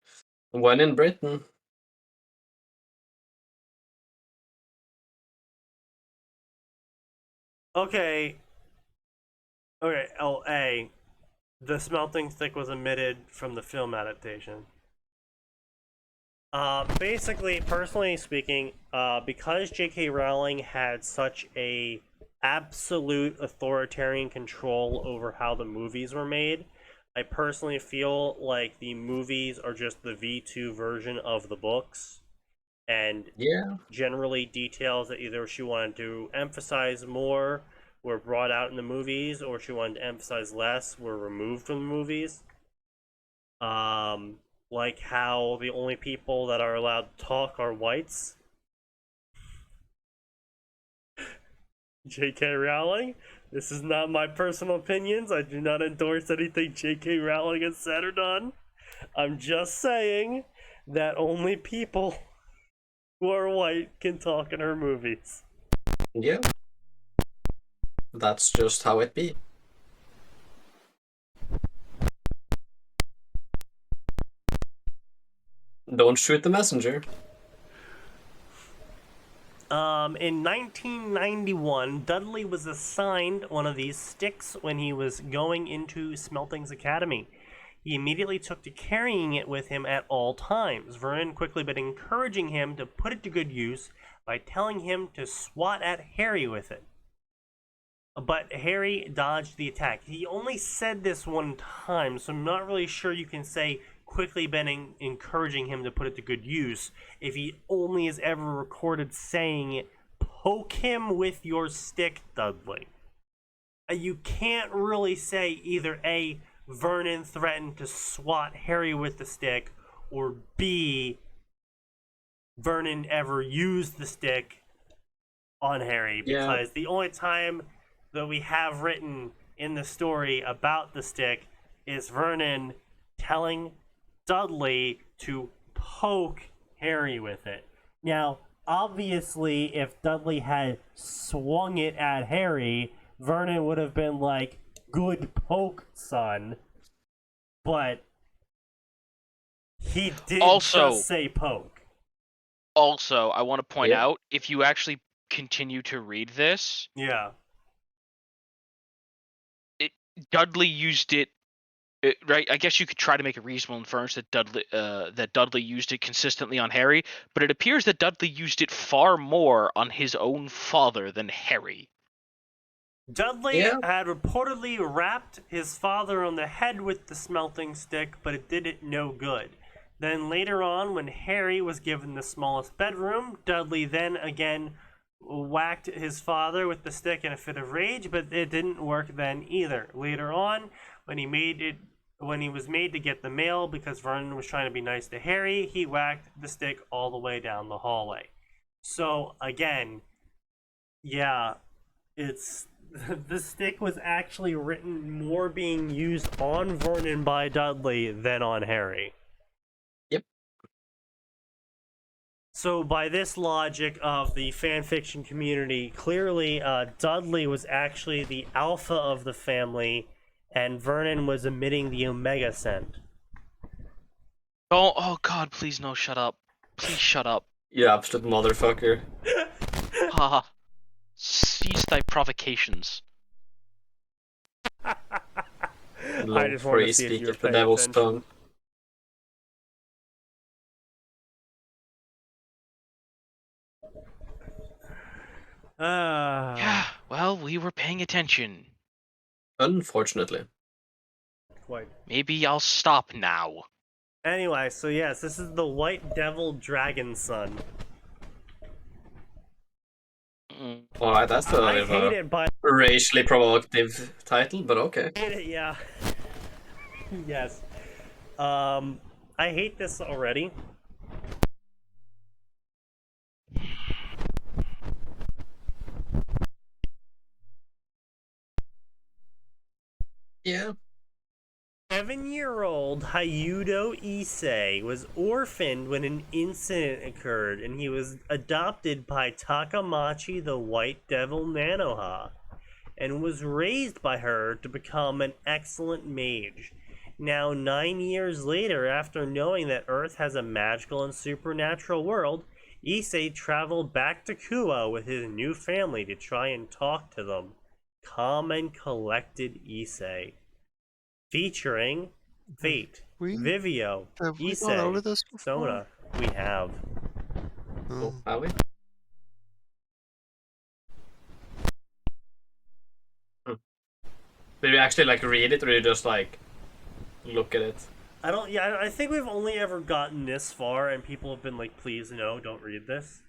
when in Britain. Okay. Okay, LA. The smelting stick was omitted from the film adaptation. Basically, personally speaking, because J.K. Rowling had such a absolute authoritarian control over how the movies were made, I personally feel like the movies are just the V2 version of the books, and Yeah. generally details that either she wanted to emphasize more were brought out in the movies, or she wanted to emphasize less were removed from the movies. Like how the only people that are allowed to talk are whites. J.K. Rowling, this is not my personal opinions. I do not endorse anything J.K. Rowling has said or done. I'm just saying that only people who are white can talk in her movies. Yeah. That's just how it be. Don't shoot the messenger. In 1991, Dudley was assigned one of these sticks when he was going into Smelting's Academy. He immediately took to carrying it with him at all times. Vernon quickly began encouraging him to put it to good use by telling him to swat at Harry with it. But Harry dodged the attack. He only said this one time, so I'm not really sure you can say quickly been encouraging him to put it to good use if he only is ever recorded saying, poke him with your stick, Dudley. You can't really say either A, Vernon threatened to swat Harry with the stick, or B, Vernon ever used the stick on Harry, because the only time that we have written in the story about the stick is Vernon telling Dudley to poke Harry with it. Now, obviously, if Dudley had swung it at Harry, Vernon would have been like, "Good poke, son." But he did just say poke. Also, I want to point out, if you actually continue to read this, Dudley used it, right? I guess you could try to make a reasonable inference that Dudley used it consistently on Harry, but it appears that Dudley used it far more on his own father than Harry. Dudley had reportedly rapped his father on the head with the smelting stick, but it did it no good. Then later on, when Harry was given the smallest bedroom, Dudley then again whacked his father with the stick in a fit of rage, but it didn't work then either. Later on, when he was made to get the mail because Vernon was trying to be nice to Harry, he whacked the stick all the way down the hallway. So again, it's the stick was actually written more being used on Vernon by Dudley than on Harry. Yep. So by this logic of the fanfiction community, clearly Dudley was actually the alpha of the family, and Vernon was emitting the omega scent. Oh God, please no, shut up. Please shut up. You absolute motherfucker. Haha. Cease thy provocations. I just want to see if you're the paying devil's attention. tongue. Yeah, well, we were paying attention. Unfortunately. Quite. Maybe I'll stop now. Anyway, so yes, this is the White Devil Dragon Son. Alright, that's a racially provocative title, but okay. I hate it, yeah. Yes. I hate this already. Yeah. 7-year-old Hayudo Issei was orphaned when an incident occurred, and he was adopted by Takamachi the White Devil Nanoha, and was raised by her to become an excellent mage. Now, 9 years later, after knowing that Earth has a magical and supernatural world, Issei traveled back to Kuwa with his new family to try and talk to them. Calm and collected Issei. Featuring Fate, Vivio, Issei, Sona. We have. Oh, have we? Did you actually like read it, or you just like look at it? I think we've only ever gotten this far, and people have been like, please no, don't read this.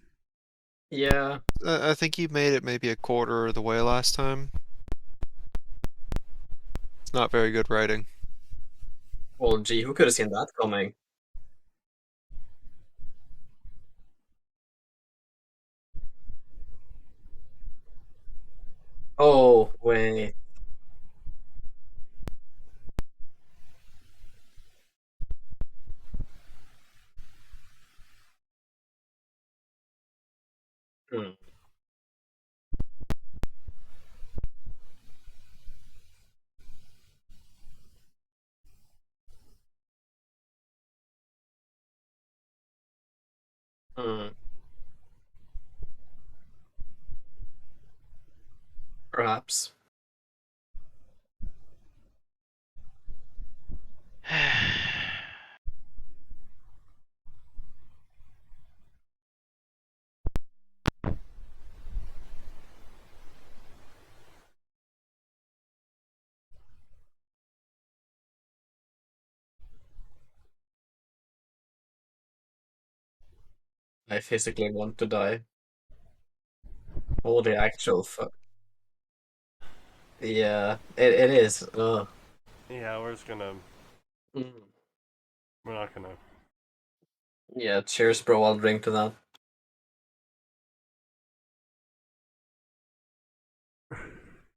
Yeah. I think you made it maybe a quarter of the way last time. It's not very good writing. Well, gee, who could have seen that coming? Oh, wait. Hmm. Hmm. Perhaps. I physically want to die. Holy actual fuck. Yeah, it is. Ugh. Yeah, we're just gonna. Mm. We're not gonna. Yeah, cheers, bro. I'll drink to that.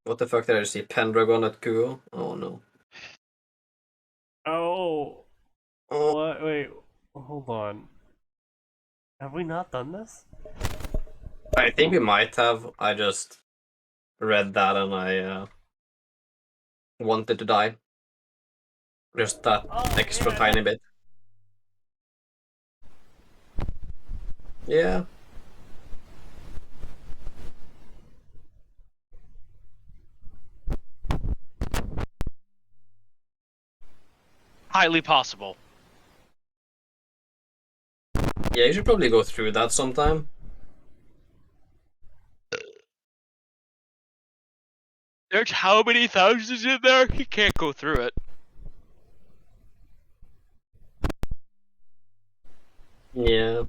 What the fuck did I see? Pendragon at Google? Oh no. Oh, Oh. what? Wait, hold on. Have we not done this? I think we might have. I just read that and I wanted to die. Just that extra tiny bit. Yeah. Highly possible. Yeah, you should probably go through that sometime. There's how many thousands in there? You can't go through it. Yeah.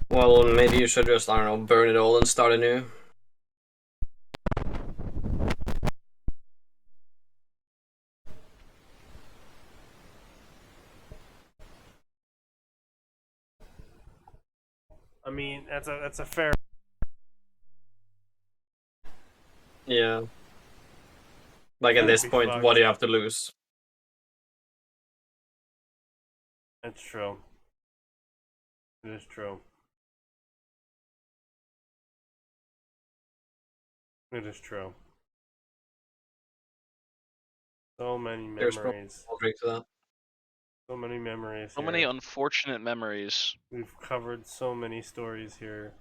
Well, maybe you should just, I don't know, burn it all and start anew. I mean, that's a fair. Yeah. Like at this point, what do you have to lose? That's true. It is true. It is true. So many memories. I'll drink to that. So many memories. So here. many unfortunate memories. We've covered so many stories here.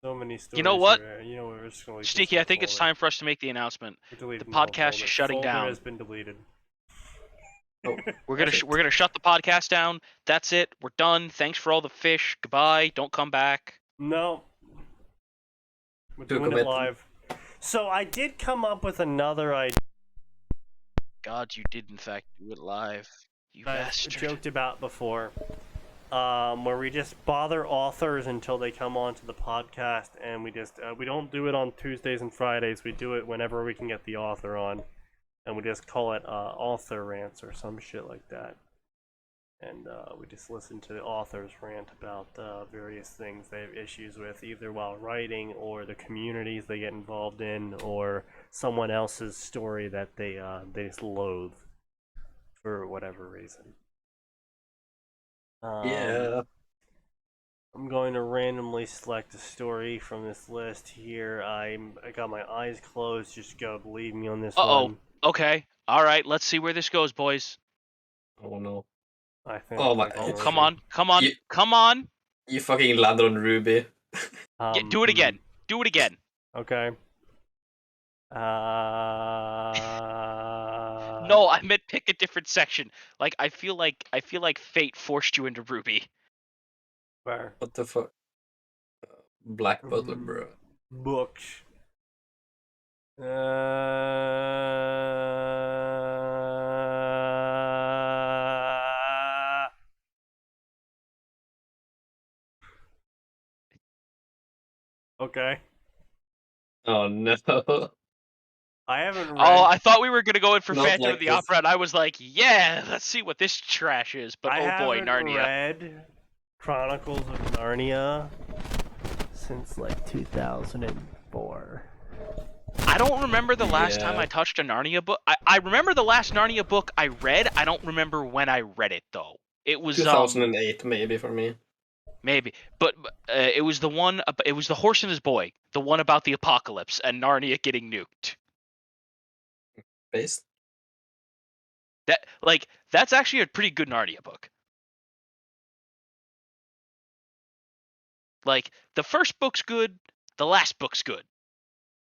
So many stories. You know what? Here. You know, we're just gonna Sneaky, I think it's time for us to make the announcement. The podcast is shutting folder down. has been deleted. Oh, We're gonna shut the podcast down. That's it. We're done. Thanks for all the fish. Goodbye. Don't come back. No. We're Too doing it committed. live. So I did come up with another idea. God, you did in fact do it live. You I've bastard. joked about before, where we just bother authors until they come onto the podcast, and we don't do it on Tuesdays and Fridays. We do it whenever we can get the author on, and we just call it author rants or some shit like that. And we just listen to the authors rant about various things they have issues with, either while writing or the communities they get involved in, or someone else's story that they just loathe for whatever reason. Yeah. I'm going to randomly select a story from this list here. I got my eyes closed. Just go, believe me on this one. Okay. All right. Let's see where this goes, boys. Oh no. I think. Oh my. Oh, come on. Come on. Come on. You fucking landed on Ruby. Do it again. Do it again. Okay. No, I meant pick a different section. Like I feel like fate forced you into Ruby. Where? What the fuck? Black Butler, bro. Books. Okay. Oh no. I haven't read. Oh, I thought we were gonna go in for Not Phantom like of the this. Opera, and I was like, yeah, let's see what this trash is. But I oh boy, haven't Narnia. read Chronicles of Narnia since like 2004. I don't remember the last time I touched a Narnia book. I remember the last Narnia book I read. I don't remember when I read it though. It was 2008 maybe for me. Maybe, but it was the one. It was The Horse and His Boy, the one about the apocalypse and Narnia getting nuked. Based? That's actually a pretty good Narnia book. Like the first book's good, the last book's good.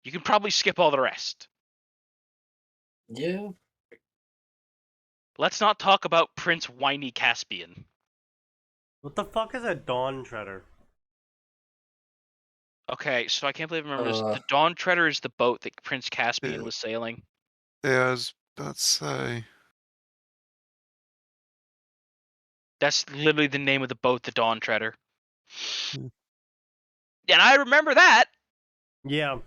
You can probably skip all the rest. Yeah. Let's not talk about Prince Whiny Caspian. What the fuck is a Dawn Treader? Okay, so I can't believe I remember this. The Dawn Treader is the boat that Prince Caspian was sailing. Yeah, I was about to say. That's literally the name of the boat, the Dawn Treader. Hmm. And I remember that. Yeah.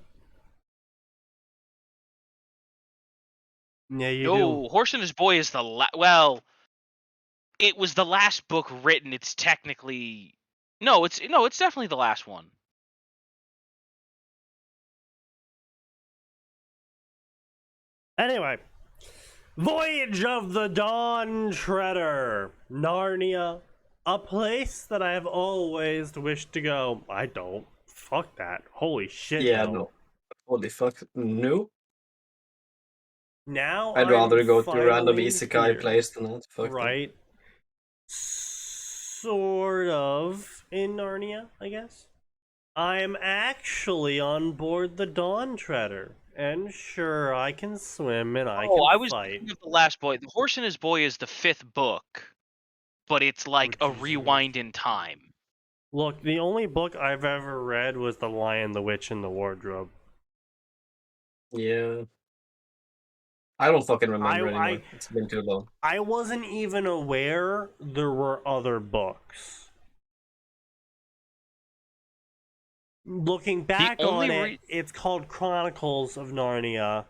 Yeah, you No, Horse and His Boy is well, it was the last book written. It's technically it's definitely the last one. Anyway, Voyage of the Dawn Treader, Narnia, a place that I have always wished to go. I don't. Fuck that. Holy shit, Yeah, no. no. Holy fuck, no. Now I'd I'm rather go to a random finally isekai here. place than that. Fuck them. Right? Sort of in Narnia, I guess. I am actually on board the Dawn Treader. And sure, I can swim and I can I was fight. thinking of The Last Boy. The Horse and His Boy is the 5th book, but it's like a rewind in time. Look, the only book I've ever read was The Lion, the Witch, and the Wardrobe. Yeah. I don't fucking remember I- anymore. It's been too long. I wasn't even aware there were other books. Looking back on it, it's called Chronicles of Narnia.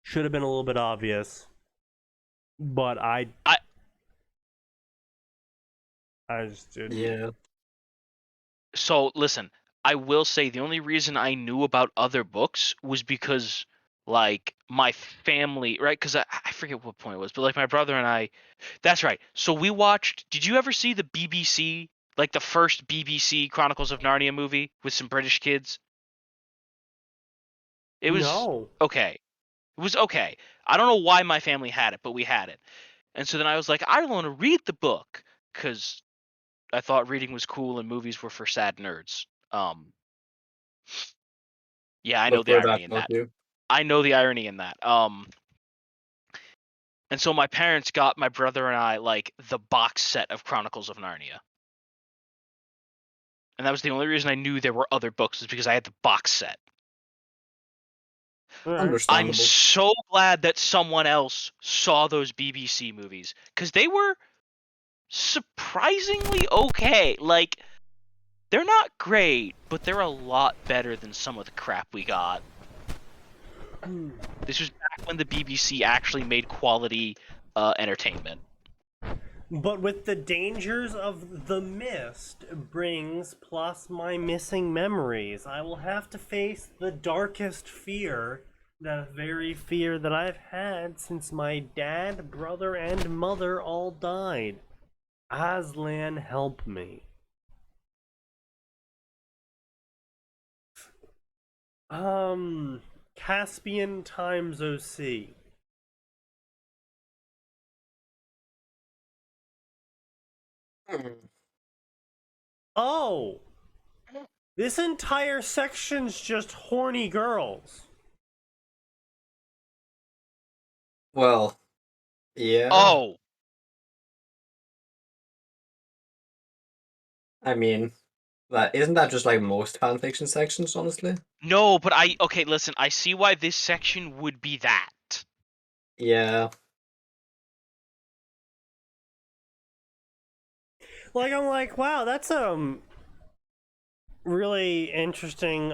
Should have been a little bit obvious. But I just didn't. Yeah. So listen, I will say the only reason I knew about other books was because like my family, right? Because I forget what point it was, but like my brother and I, that's right. So we watched. Did you ever see the BBC, like the first BBC Chronicles of Narnia movie with some British kids? It was No. okay. It was okay. I don't know why my family had it, but we had it. And so then I was like, I want to read the book because I thought reading was cool and movies were for sad nerds. Yeah, I know Look the where that irony in got that. you. I know the irony in that. And so my parents got my brother and I like the box set of Chronicles of Narnia. And that was the only reason I knew there were other books, is because I had the box set. Alright. I'm Understandable. so glad that someone else saw those BBC movies, because they were surprisingly okay. Like, they're not great, but they're a lot better than some of the crap we got. This was back when the BBC actually made quality entertainment. But with the dangers of the mist brings plus my missing memories. I will have to face the darkest fear, that very fear that I've had since my dad, brother, and mother all died. Aslan, help me. Caspian times OC. Oh! This entire section's just horny girls. Well, yeah. Oh, I mean, that isn't that just like most fanfiction sections, honestly? no, but okay, listen, I see why this section would be that. Yeah. Like, I'm like, wow, that's really interesting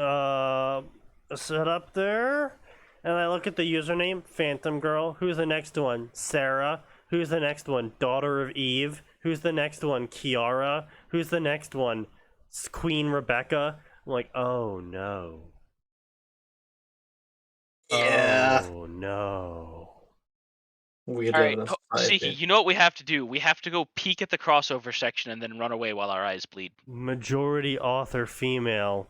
setup there. And I look at the username, Phantom Girl. Who's the next one? Sarah. Who's the next one? Daughter of Eve. Who's the next one? Kiara. Who's the next one? Queen Rebecca. I'm like, oh no. Yeah. Oh no. Weird. All right, Sneaky, you know what we have to do? We have to go peek at the crossover section and then run away while our eyes bleed. Majority author female.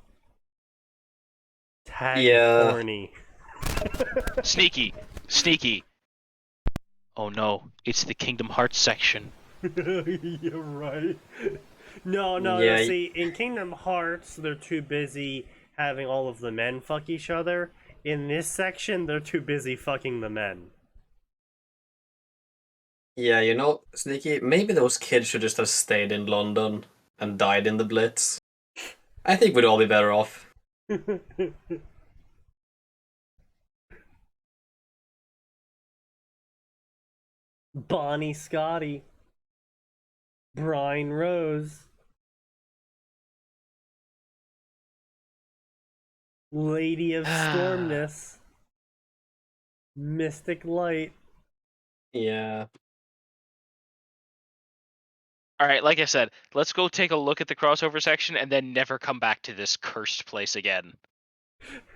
Tag Yeah. horny. Sneaky. Oh no, it's the Kingdom Hearts section. You're right. No, Yeah. see, in Kingdom Hearts, they're too busy having all of the men fuck each other. In this section, they're too busy fucking the men. Yeah, you know, Sneaky, maybe those kids should just have stayed in London and died in the Blitz. I think we'd all be better off. Bonnie Scotty. Brine Rose. Lady of Stormness. Mystic Light. Yeah. All right, like I said, let's go take a look at the crossover section and then never come back to this cursed place again.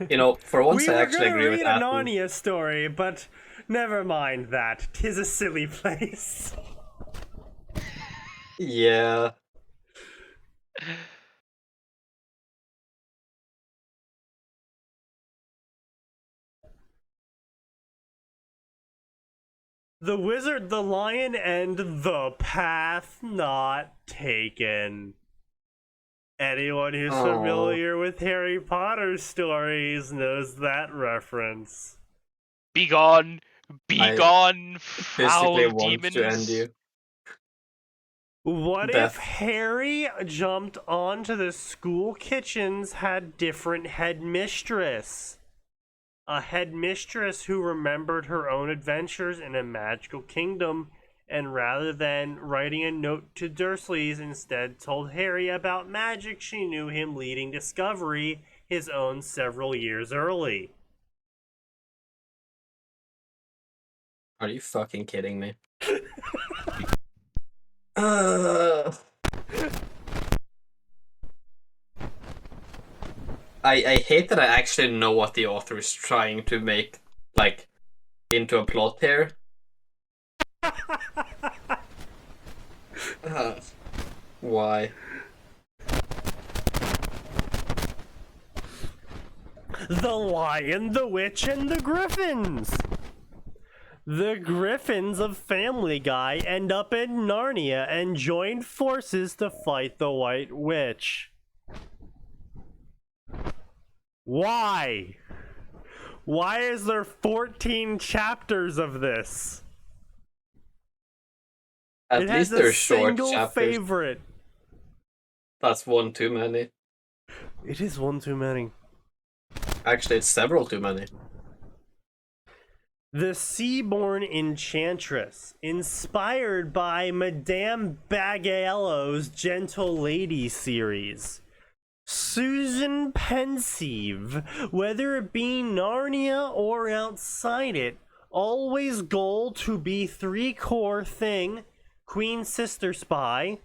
You know, for once We I were actually gonna agree with read a Atin. Narnia story, but never mind that. 'Tis a silly place. Yeah. The Wizard, the Lion, and the Path Not Taken. Anyone who's Oh. familiar with Harry Potter stories knows that reference. Begone, begone, Physically foul want to end demons. you. What Death. if Harry jumped onto the school kitchens had different headmistress? A headmistress who remembered her own adventures in a magical kingdom, and rather than writing a note to Dursleys, instead told Harry about magic she knew him leading Discovery, his own several years early. Are you fucking kidding me? Uh, I hate that I actually know what the author is trying to make, like, into a plot here. Why? The Lion, the Witch, and the Griffins! The Griffins of Family Guy end up in Narnia and join forces to fight the White Witch. Why? Why is there 14 chapters of this? At It least has they're a short single chapters. favorite. That's one too many. It is one too many. Actually, it's several too many. The Seabourn Enchantress, inspired by Madame Bagiello's Gentle Lady series. Susan Pensive, whether it be Narnia or outside it, always goal to be three core thing, Queen Sister Spy,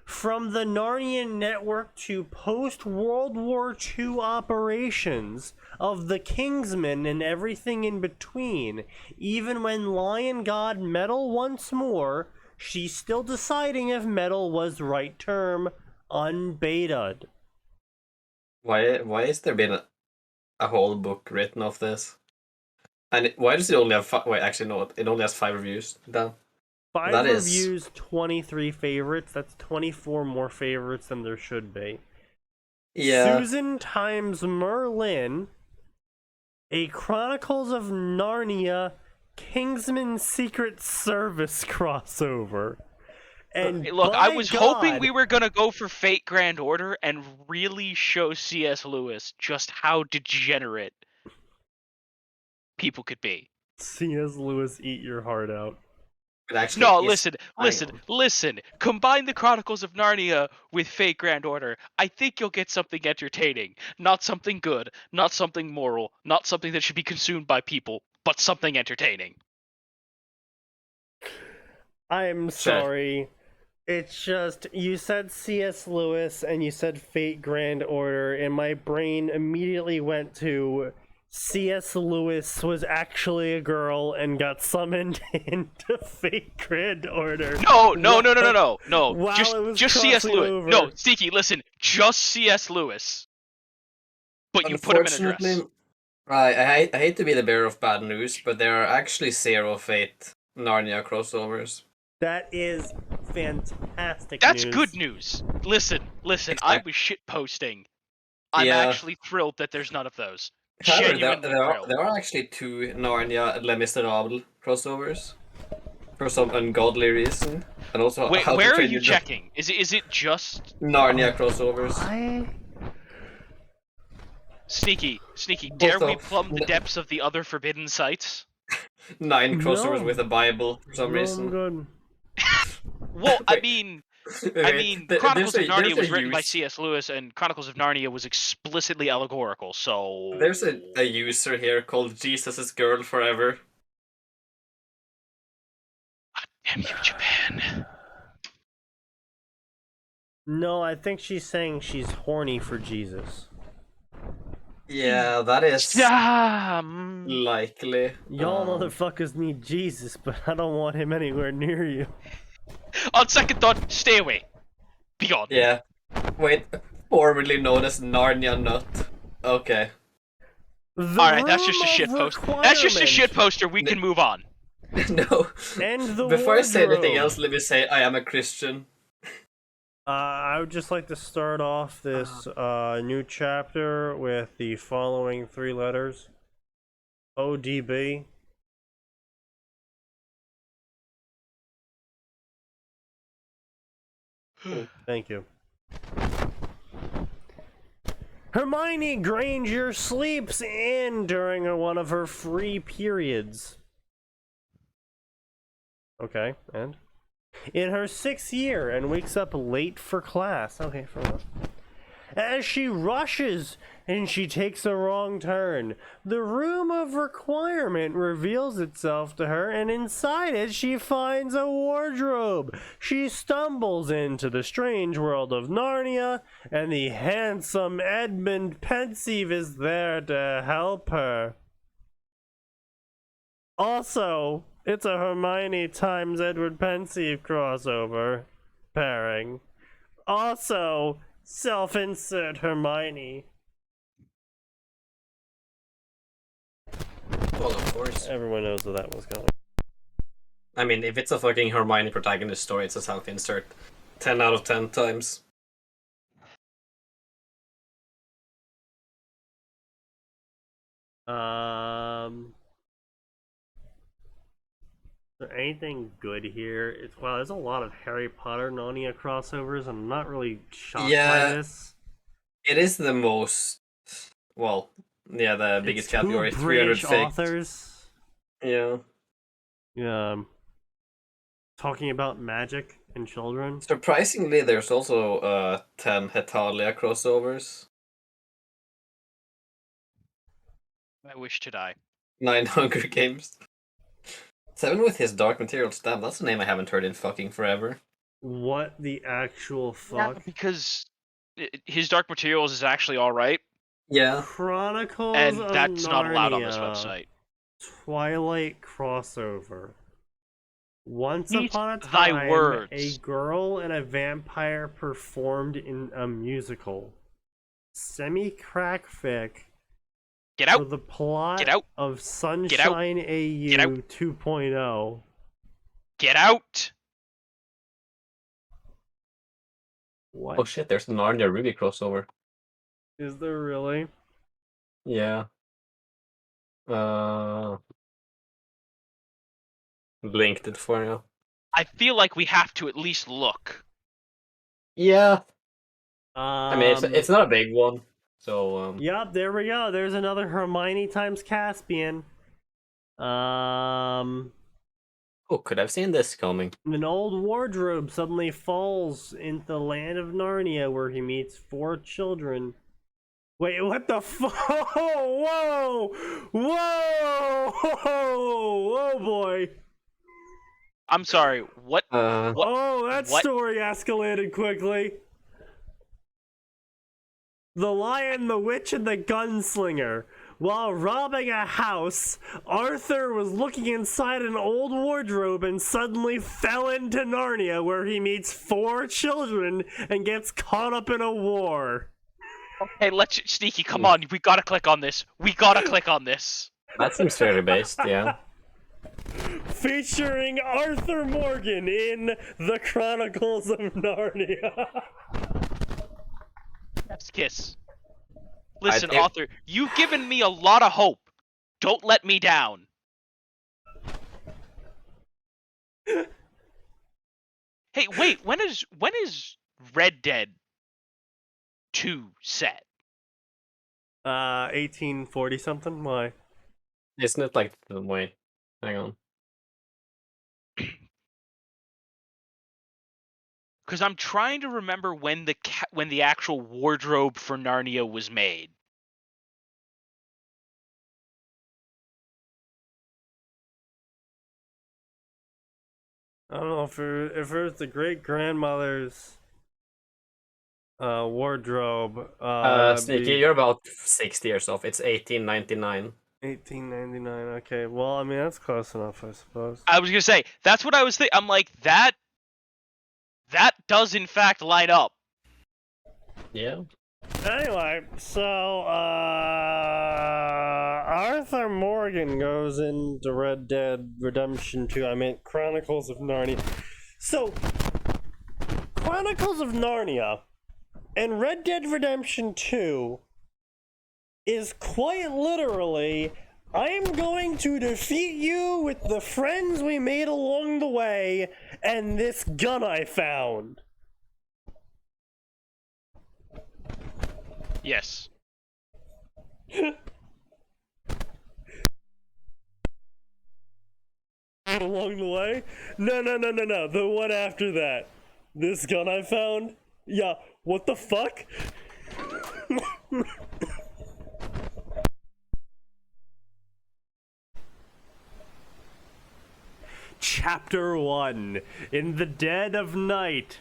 from the Narnia network to post-World War II operations of the Kingsmen and everything in between. Even when Lion God meddle once more, she's still deciding if meddle was the right term, unbaited. Why has there been a whole book written of this? And why does it only have wait, actually no, it only has 5 reviews. Damn. 5 That is- reviews, 23 favorites. That's 24 more favorites than there should be. Yeah. Susan times Merlin, a Chronicles of Narnia Kingsman Secret Service crossover. And Hey, look, I by was God, hoping we were gonna go for Fate Grand Order and really show C.S. Lewis just how degenerate people could be. C.S. Lewis, eat your heart out. It actually No, is listen. Combine the Chronicles of Narnia with Fate Grand Order. I think you'll get something entertaining. Not something good, not something moral, not something that should be consumed by people, but something entertaining. I'm sorry. It's just, you said C.S. Lewis and you said Fate Grand Order, and my brain immediately went to C.S. Lewis was actually a girl and got summoned into Fate Grand Order. No. While it was Just C.S. crossing Lewis. over. No, Sneaky, listen. Just C.S. Lewis. But you put him in a dress. Unfortunately, I hate to be the bearer of bad news, but there are actually 0 Fate Narnia crossovers. That is fantastic That's news. good news. Listen. I was shit posting. I'm Yeah. actually thrilled that there's none of those. However, Genuinely thrilled. there are actually 2 Narnia Les Miserables crossovers for some ungodly reason, and also Wait, How to where are Train you Your Dragon- checking? Is it just Narnia crossovers. Sneaky? Dare we Also, plumb the depths of the other forbidden sites? 9 crossovers No. with a Bible for some No, I'm reason. good. Well, I Wait. mean, Wait, Chronicles of Narnia was a written by use- C.S. Lewis, and Chronicles of Narnia was explicitly allegorical. So There's a user here called Jesus' Girl Forever. damn you, Japan. No, I think she's saying she's horny for Jesus. Yeah, that is likely. Y'all motherfuckers need Jesus, but I don't want him anywhere near you. On second thought, stay away. Be gone. Yeah. Wait, formerly known as Narnia Nut. Okay. Alright, that's just a shit post. That's just a shit poster. We can move on. No. And the Before I say anything wardrobe. else, let me say I am a Christian. I would just like to start off this new chapter with the following 3 letters. ODB. Thank you. Hermione Granger sleeps in during one of her free periods. Okay, and? In her 6th year and wakes up late for class. Okay, for what? As she rushes and she takes a wrong turn, the room of requirement reveals itself to her, and inside it she finds a wardrobe. She stumbles into the strange world of Narnia, and the handsome Edmund Pensieve is there to help her. Also, it's a Hermione times Edward Pensieve crossover pairing. Also, self-insert Hermione. Well, of course. Everyone knows where that was going. I mean, if it's a fucking Hermione protagonist story, it's a self-insert. 10 out of 10 times. Is there anything good here? Wow, there's a lot of Harry Potter Narnia crossovers, and I'm not really shocked by this. It is the most, well, yeah, the biggest category. 300 British fakes. authors. Yeah. Talking about magic and children. Surprisingly, there's also 10 Hetalia crossovers. I wish to die. 9 Hunger Games. 7 with his Dark Materials. Damn, that's a name I haven't heard in fucking forever. What the actual fuck? Yeah, because his Dark Materials is actually alright. Yeah. Chronicles and of that's Narnia. not allowed on this website. Twilight crossover. Once Eat upon a thy time, words. a girl and a vampire performed in a musical. Semi-crack fic. Get out! For the plot Get out! of Sunshine AU Get out! 2.0. Get out! What? Oh shit, there's an Narnia Ruby crossover. Is there really? Yeah. Linked it for you. I feel like we have to at least look. Yeah. I mean, it's not a big one, so Yup, there we go. There's another Hermione times Caspian. Oh, could have seen this coming. An old wardrobe suddenly falls into the land of Narnia, where he meets 4 children. Wait, what the fuck? Whoa! Whoa! Oh boy! I'm sorry, what? Oh, that what? story escalated quickly. The Lion, the Witch, and the Gunslinger. While robbing a house, Arthur was looking inside an old wardrobe and suddenly fell into Narnia, where he meets 4 children and gets caught up in a war. Hey, let's Sneaky, come on, we gotta click on this. We gotta click on this. That seems fairly based, yeah. Featuring Arthur Morgan in The Chronicles of Narnia. Yes, kiss. Listen, author, you've given me a lot of hope. Don't let me down. Hey, wait, when is Red Dead 2 set? 1840 something? Why? Isn't it like wait, hang on. Because I'm trying to remember when the actual wardrobe for Narnia was made. I don't know if it was the great grandmother's Wardrobe. Sneaky, you're about 60 years off. It's 1899. 1899. Okay, well, I mean that's close enough, I suppose. I was gonna say that's what I was thinking. I'm like that does in fact line up. Yeah. Anyway, so Arthur Morgan goes into Red Dead Redemption 2. I mean Chronicles of Narnia. So Chronicles of Narnia and Red Dead Redemption 2 is quite literally, I'm going to defeat you with the friends we made along the way and this gun I found. Yes. Along the way? No. The one after that. This gun I found? Yeah, what the fuck? Chapter 1. In the dead of night.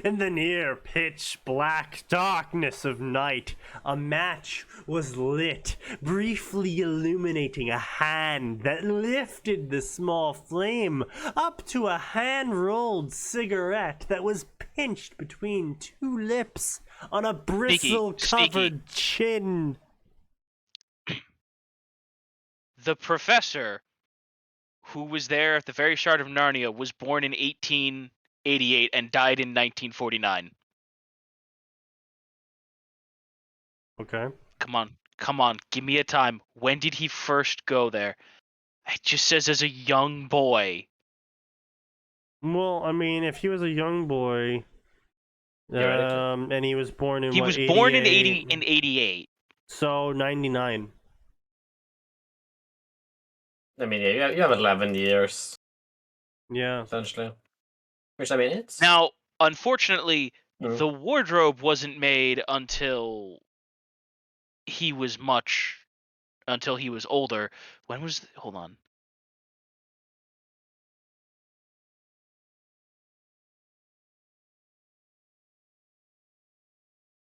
In the near pitch black darkness of night, a match was lit, briefly illuminating a hand that lifted the small flame up to a hand-rolled cigarette that was pinched between two lips on a bristle-covered chin. The professor, who was there at the very start of Narnia, was born in 1888 and died in 1949. Okay. Come on, give me a time. When did he first go there? It just says as a young boy. Well, I mean, if he was a young boy, and he was born in He what, was born in 88? 88. So 99. I mean, yeah, you have 11 years, Yeah. essentially. Which, I mean, it's... Now, unfortunately, Mm. the wardrobe wasn't made until he was older. When was hold on.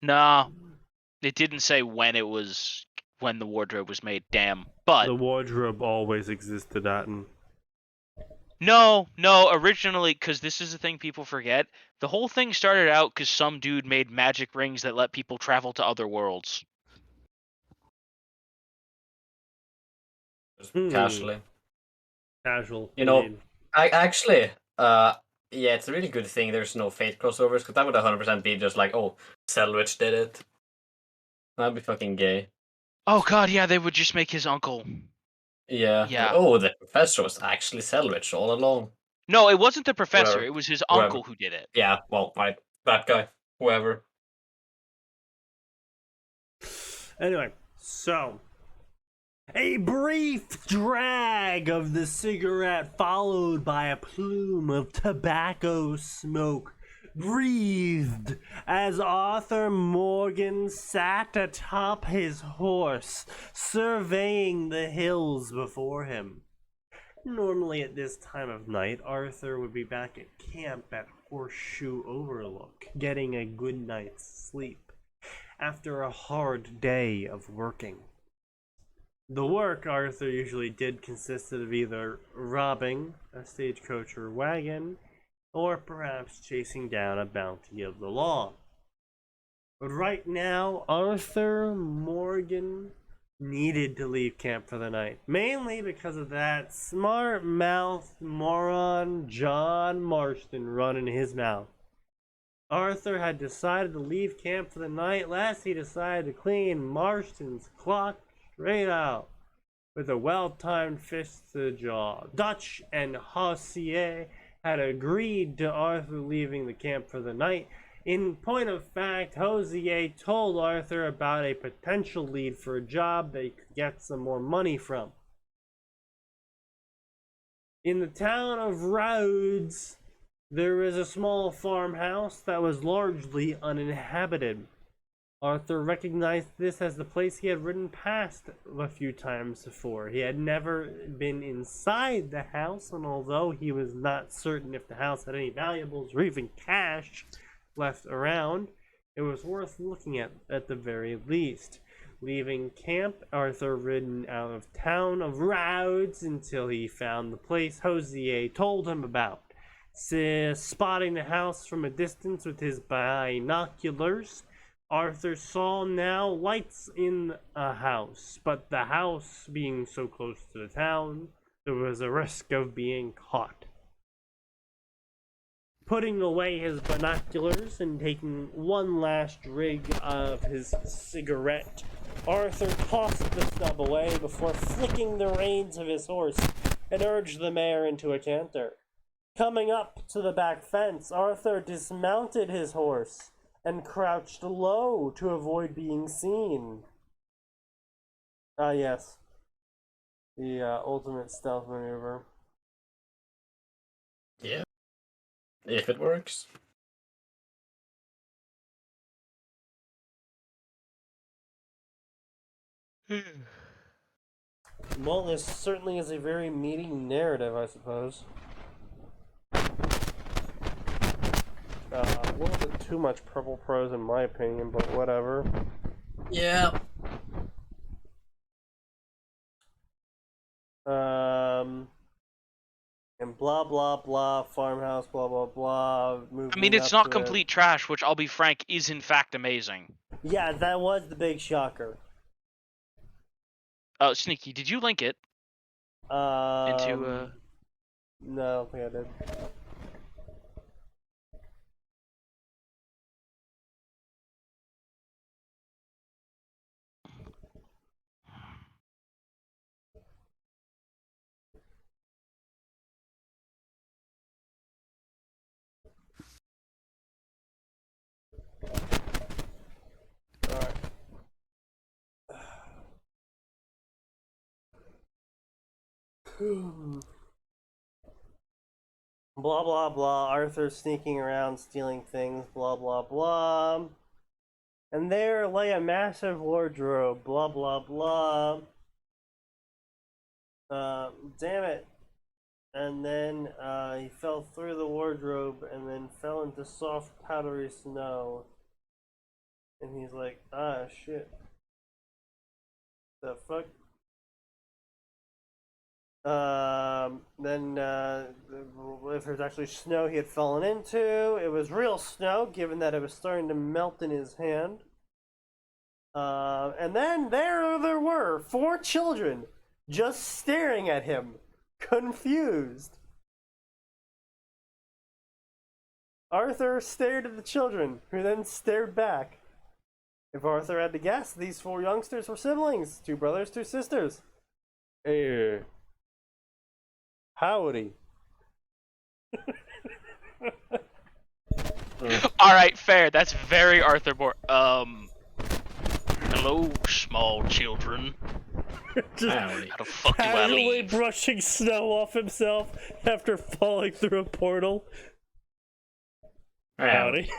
Nah, it didn't say when the wardrobe was made. Damn. But The wardrobe always existed, Atin. no, originally, because this is the thing people forget. The whole thing started out because some dude made magic rings that let people travel to other worlds. Just casually. Casual. You know, indeed. yeah, it's a really good thing there's no Fate crossovers, because that would 100% be just like, oh, Selvage did it. That'd be fucking gay. Oh god, yeah, they would just make his uncle. Yeah. Yeah. Oh, the professor was actually Selvage all along. No, it wasn't the professor. Whatever. It was his Whatever. uncle who did it. Yeah, well, that guy. Whoever. Anyway, so a brief drag of the cigarette followed by a plume of tobacco smoke breathed as Arthur Morgan sat atop his horse, surveying the hills before him. Normally at this time of night, Arthur would be back at camp at Horseshoe Overlook, getting a good night's sleep after a hard day of working. The work Arthur usually did consisted of either robbing a stagecoach or wagon, or perhaps chasing down a bounty of the law. But right now, Arthur Morgan needed to leave camp for the night, mainly because of that smart-mouthed moron John Marston running his mouth. Arthur had decided to leave camp for the night, lest he decided to clean Marston's clock straight out with a well-timed fist to the jaw. Dutch and Haussier had agreed to Arthur leaving the camp for the night. In point of fact, Hosier told Arthur about a potential lead for a job that he could get some more money from. In the town of Rhodes, there is a small farmhouse that was largely uninhabited. Arthur recognized this as the place he had ridden past a few times before. He had never been inside the house, and although he was not certain if the house had any valuables or even cash left around, It was worth looking at the very least. Leaving camp, Arthur ridden out of town of roads until he found the place Hosier told him about. Spotting the house from a distance with his binoculars, Arthur saw now lights in a house, but the house being so close to the town, there was a risk of being caught. Putting away his binoculars and taking one last rig of his cigarette, Arthur tossed the stub away before flicking the reins of his horse and urged the mare into a canter. Coming up to the back fence, Arthur dismounted his horse and crouched low to avoid being seen. Ah, yes. The ultimate stealth maneuver. Yeah. If it works. Well, this certainly is a very meaty narrative, I suppose. A little bit too much purple prose in my opinion, but whatever. Yeah. And blah blah blah, farmhouse, blah blah blah. I mean, it's not complete trash, which I'll be frank, is in fact amazing. Yeah, that was the big shocker. Sneaky, did you link it? No, I don't think I did. Alright. Blah blah blah, Arthur sneaking around stealing things, blah blah blah. And there lay a massive wardrobe, blah blah blah. Damn it. And then he fell through the wardrobe and then fell into soft powdery snow. And he's like, ah shit. The fuck? Then if there's actually snow he had fallen into, it was real snow, given that it was starting to melt in his hand. And then there were 4 children just staring at him, confused. Arthur stared at the children, who then stared back. If Arthur had to guess, these 4 youngsters were siblings, 2 brothers, 2 sisters. Hey. Howdy. Alright, fair. That's very Arthur hello, small children. Just How the fuck do I casually leave? brushing snow off himself after falling through a portal. Howdy.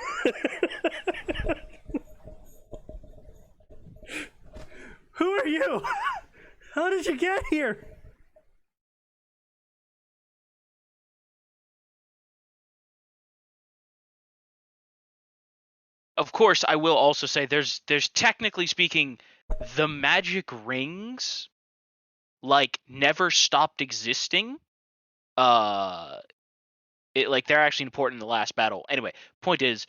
Who are you? How did you get here? Of course, I will also say there's technically speaking, the magic rings like never stopped existing. They're actually important in the last battle. Anyway, point is,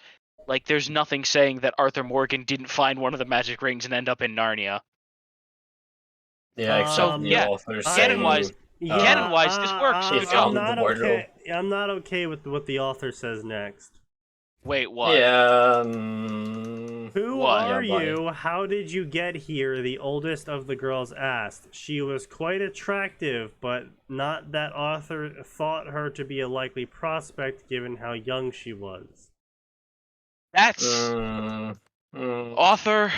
like, there's nothing saying that Arthur Morgan didn't find one of the magic rings and end up in Narnia. Yeah, except the author canon-wise, this works. I'm not okay with what the author says next. Wait, what? Yeah. Who are you? How did you get here? The oldest of the girls asked. She was quite attractive, but not that Arthur thought her to be a likely prospect given how young she was. That's Author.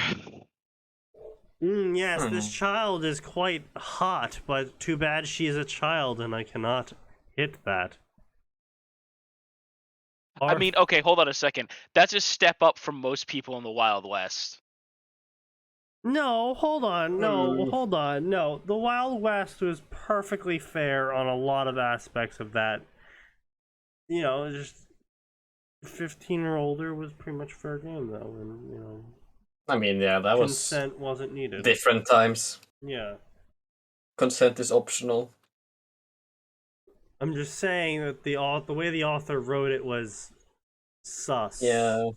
Yes, this child is quite hot, but too bad she is a child and I cannot hit that. I mean, okay, hold on a second. That's a step up from most people in the Wild West. No, hold on. No, the Wild West was perfectly fair on a lot of aspects of that. You know, just 15 or older was pretty much fair game, though, and I mean, yeah, that was consent wasn't needed. different times. Yeah. Consent is optional. I'm just saying that the way the author wrote it was sus. Yeah.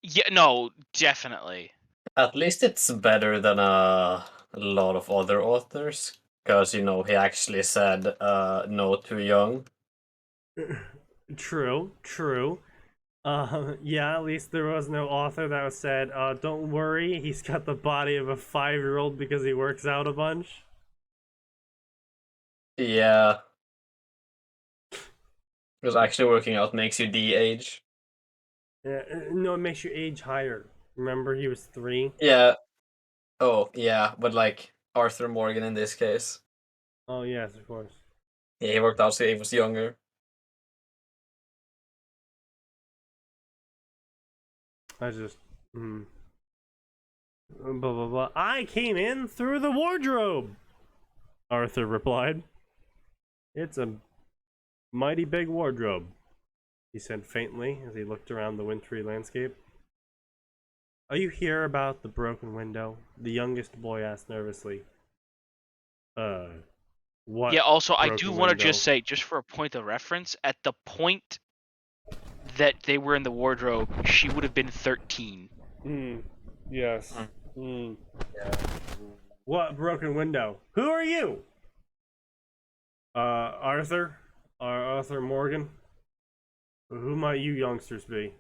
Yeah, no, definitely. At least it's better than a lot of other authors. Because, he actually said, no too young. True. Yeah, at least there was no author that said, don't worry, he's got the body of a 5-year-old because he works out a bunch. Yeah. Because actually working out makes you de-age. Yeah, no, it makes you age higher. Remember, he was 3? Yeah. Oh, yeah, but like Arthur Morgan in this case. Oh, yes, of course. Yeah, he worked out so he was younger. I just... Blah, blah, blah. I came in through the wardrobe, Arthur replied. It's a mighty big wardrobe, he said faintly as he looked around the wintry landscape. Are you here about the broken window? The youngest boy asked nervously. What? Yeah, also, I do want to window? just say, just for a point of reference, at the point that they were in the wardrobe, she would have been 13. Yes. What broken window? Who are you? Arthur? Arthur Morgan? Who might you youngsters be?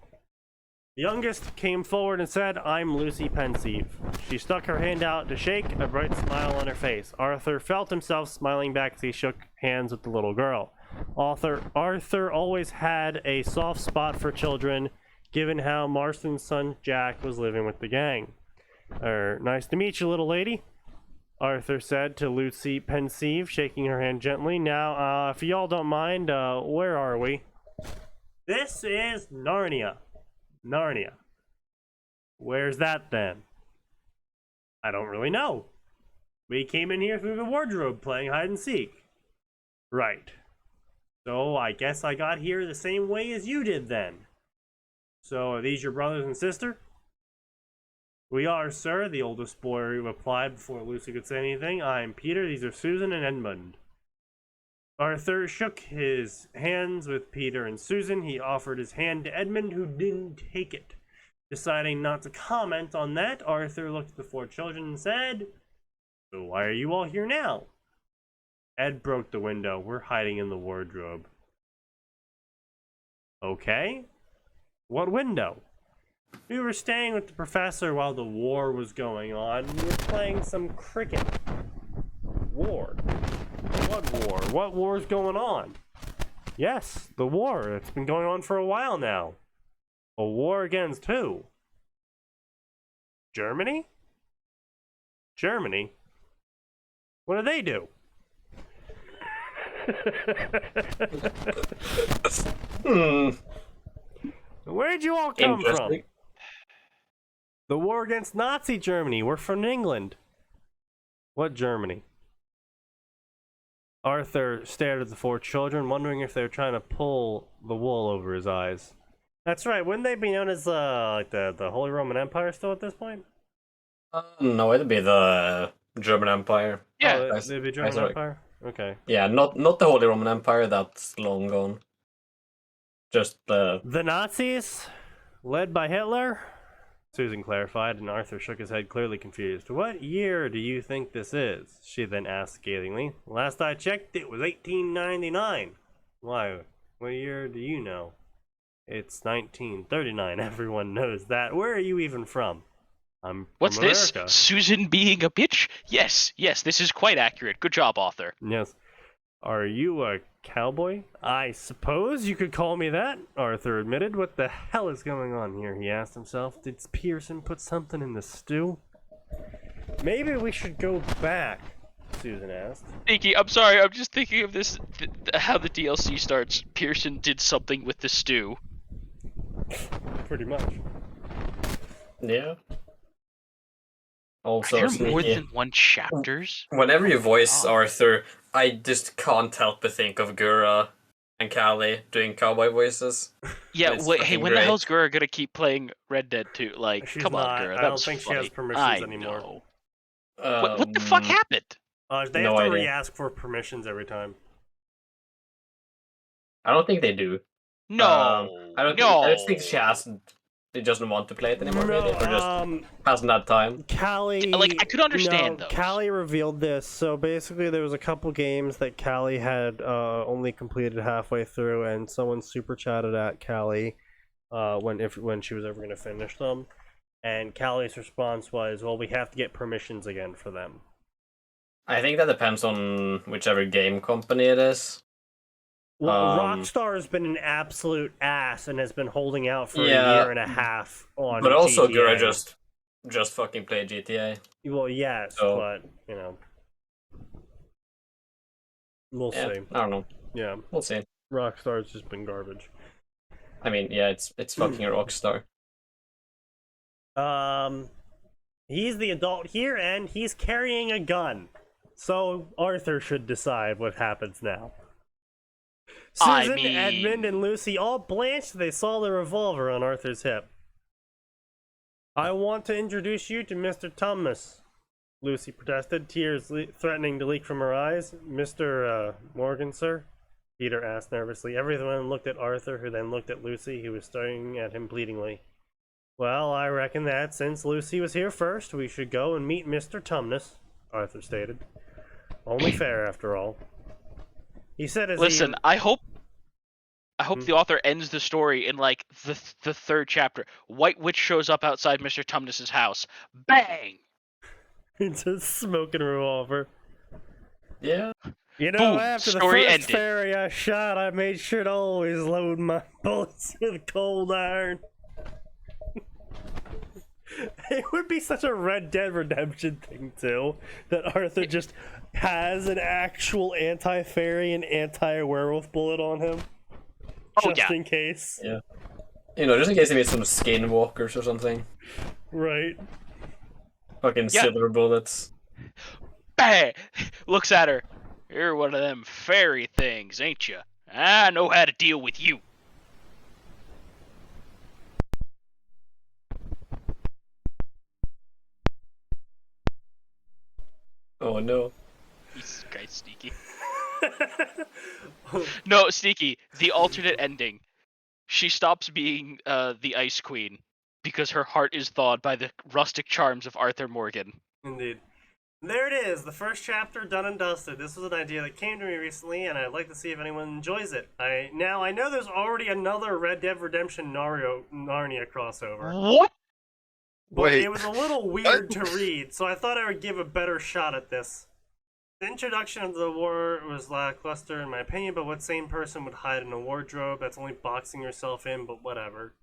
The youngest came forward and said, I'm Lucy Pensieve. She stuck her hand out to shake, a bright smile on her face. Arthur felt himself smiling back as he shook hands with the little girl. Arthur always had a soft spot for children, given how Marston's son Jack was living with the gang. Nice to meet you, little lady, Arthur said to Lucy Pensieve, shaking her hand gently. Now, if y'all don't mind, where are we? This is Narnia. Narnia. Where's that then? I don't really know. We came in here through the wardrobe playing hide and seek. Right. So I guess I got here the same way as you did then. So are these your brothers and sister? We are, sir, the oldest boy replied before Lucy could say anything. I'm Peter, these are Susan and Edmund. Arthur shook his hands with Peter and Susan. He offered his hand to Edmund, who didn't take it. Deciding not to comment on that, Arthur looked at the 4 children and said, So why are you all here now? Ed broke the window. We're hiding in the wardrobe. Okay. What window? We were staying with the professor while the war was going on. We were playing some cricket. War? What war? What war's going on? Yes, the war. It's been going on for a while now. A war against who? Germany? Germany? What do they do? Where'd you all come from? The war against Nazi Germany. We're from England. What Germany? Arthur stared at the 4 children, wondering if they were trying to pull the wool over his eyes. That's right. Wouldn't they be known as like the Holy Roman Empire still at this point? No, it'd be the German Empire. Yeah, oh, it'd be German Empire. Okay. Yeah, not the Holy Roman Empire. That's long gone. Just the Nazis, led by Hitler. Susan clarified, and Arthur shook his head, clearly confused. What year do you think this is? She then asked scathingly. Last I checked, it was 1899. Why? What year do you know? It's 1939. Everyone knows that. Where are you even from? I'm from What's America. this? Susan being a bitch? Yes, this is quite accurate. Good job, author. Yes. Are you a cowboy? I suppose you could call me that, Arthur admitted. What the hell is going on here, he asked himself. Did Pearson put something in the stew? Maybe we should go back, Susan asked. Sneaky, I'm sorry, I'm just thinking of this, how the DLC starts. Pearson did something with the stew. Pretty much. Yeah. Also, Are there more than 1 chapters? Whenever you voice Arthur, I just can't help but think of Gura. and Callie doing cowboy voices. Yeah, It's wait, hey, fucking when the great. hell's Gura gonna keep playing Red Dead 2? Like, She's come on, not. Gura, I that don't was think she funny. has permissions I anymore. know. What the fuck Um, happened? They have No to idea. re-ask for permissions every time. I don't think they do. No, I don't think. I just think she no. hasn't. She doesn't want to play it anymore, No, maybe, or just hasn't had time. Callie. Like, I could understand those. Callie revealed this. So basically, there was a couple games that Callie had only completed halfway through, and someone super chatted at Callie when she was ever going to finish them, and Callie's response was, "Well, we have to get permissions again for them." I think that depends on whichever game company it is. Well, Rockstar has been an absolute ass and has been holding out for a Yeah, year and a half on but also GTA. Gura just fucking play GTA. Well, yes, So- but you know, we'll Yeah, see. I don't know. Yeah, We'll see. Rockstar's just been garbage. I mean, yeah, it's fucking Rockstar. He's the adult here, and he's carrying a gun. So Arthur should decide what happens now. I Susan, mean- Edmund, and Lucy all blanched. They saw the revolver on Arthur's hip. I want to introduce you to Mr. Thomas, Lucy protested, tears threatening to leak from her eyes. Mr. Morgan, sir? Peter asked nervously. Everyone looked at Arthur, who then looked at Lucy, who was staring at him pleadingly. Well, I reckon that since Lucy was here first, we should go and meet Mr. Tumnus, Arthur stated. Only fair, after all. He said as Listen, I hope the author ends the story in like the third chapter. White Witch shows up outside Mr. Tumnus's house. Bang! He's just smoking a revolver. Yeah. You know, Boom, after the story first ended. fairy I shot, I made sure to always load my bullets with cold iron. It would be such a Red Dead Redemption thing, too, that Arthur just has an actual anti-fairy and anti-werewolf bullet on him. Oh, Just yeah. in case. Yeah. You know, just in case he made some skinwalkers or something. Right. Fucking Yeah. silver bullets. Bang! Looks at her. You're one of them fairy things, ain't you? I know how to deal with you. Oh no. Jesus Christ, Sneaky. No, Sneaky. The alternate ending. She stops being the Ice Queen because her heart is thawed by the rustic charms of Arthur Morgan. Indeed. There it is, the first chapter done and dusted. This was an idea that came to me recently, and I'd like to see if anyone enjoys it. I know there's already another Red Dead Redemption Narnia crossover. What? But Wait. it was a little weird to read, so I thought I would give a better shot at this. The introduction of the war was lackluster in my opinion, but what sane person would hide in a wardrobe that's only boxing yourself in, but whatever.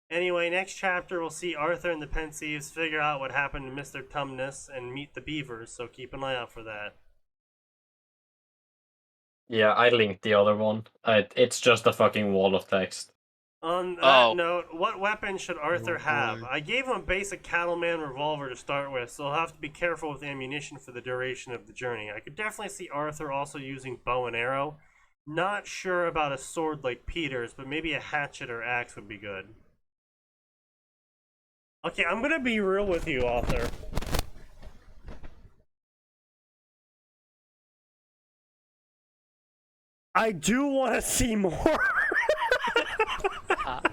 Anyway, next chapter we'll see Arthur and the Pensieves figure out what happened to Mr. Tumnus and meet the Beavers, so keep an eye out for that. Yeah, I linked the other one. It's just a fucking wall of text. On that Oh. note, what weapon should Arthur Oh, have? boy. I gave him a basic cattleman revolver to start with, so he'll have to be careful with ammunition for the duration of the journey. I could definitely see Arthur also using bow and arrow. Not sure about a sword like Peter's, but maybe a hatchet or axe would be good. Okay, I'm gonna be real with you, author. I do want to see more.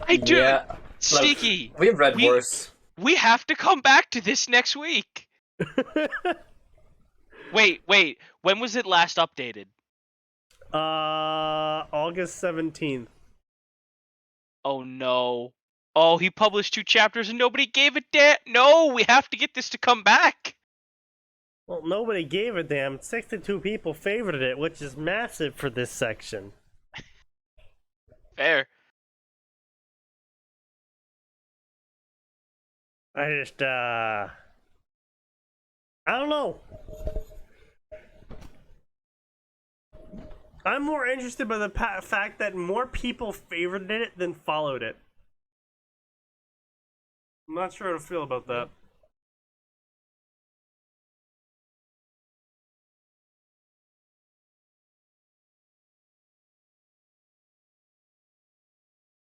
I do. Yeah. Sneaky. We've read worse. We have to come back to this next week. Wait. When was it last updated? August 17th. Oh no. Oh, he published 2 chapters and nobody gave a damn. No, we have to get this to come back. Well, nobody gave a damn. 62 people favorited it, which is massive for this section. Fair. I don't know. I'm more interested by the fact that more people favorited it than followed it. I'm not sure how to feel about that.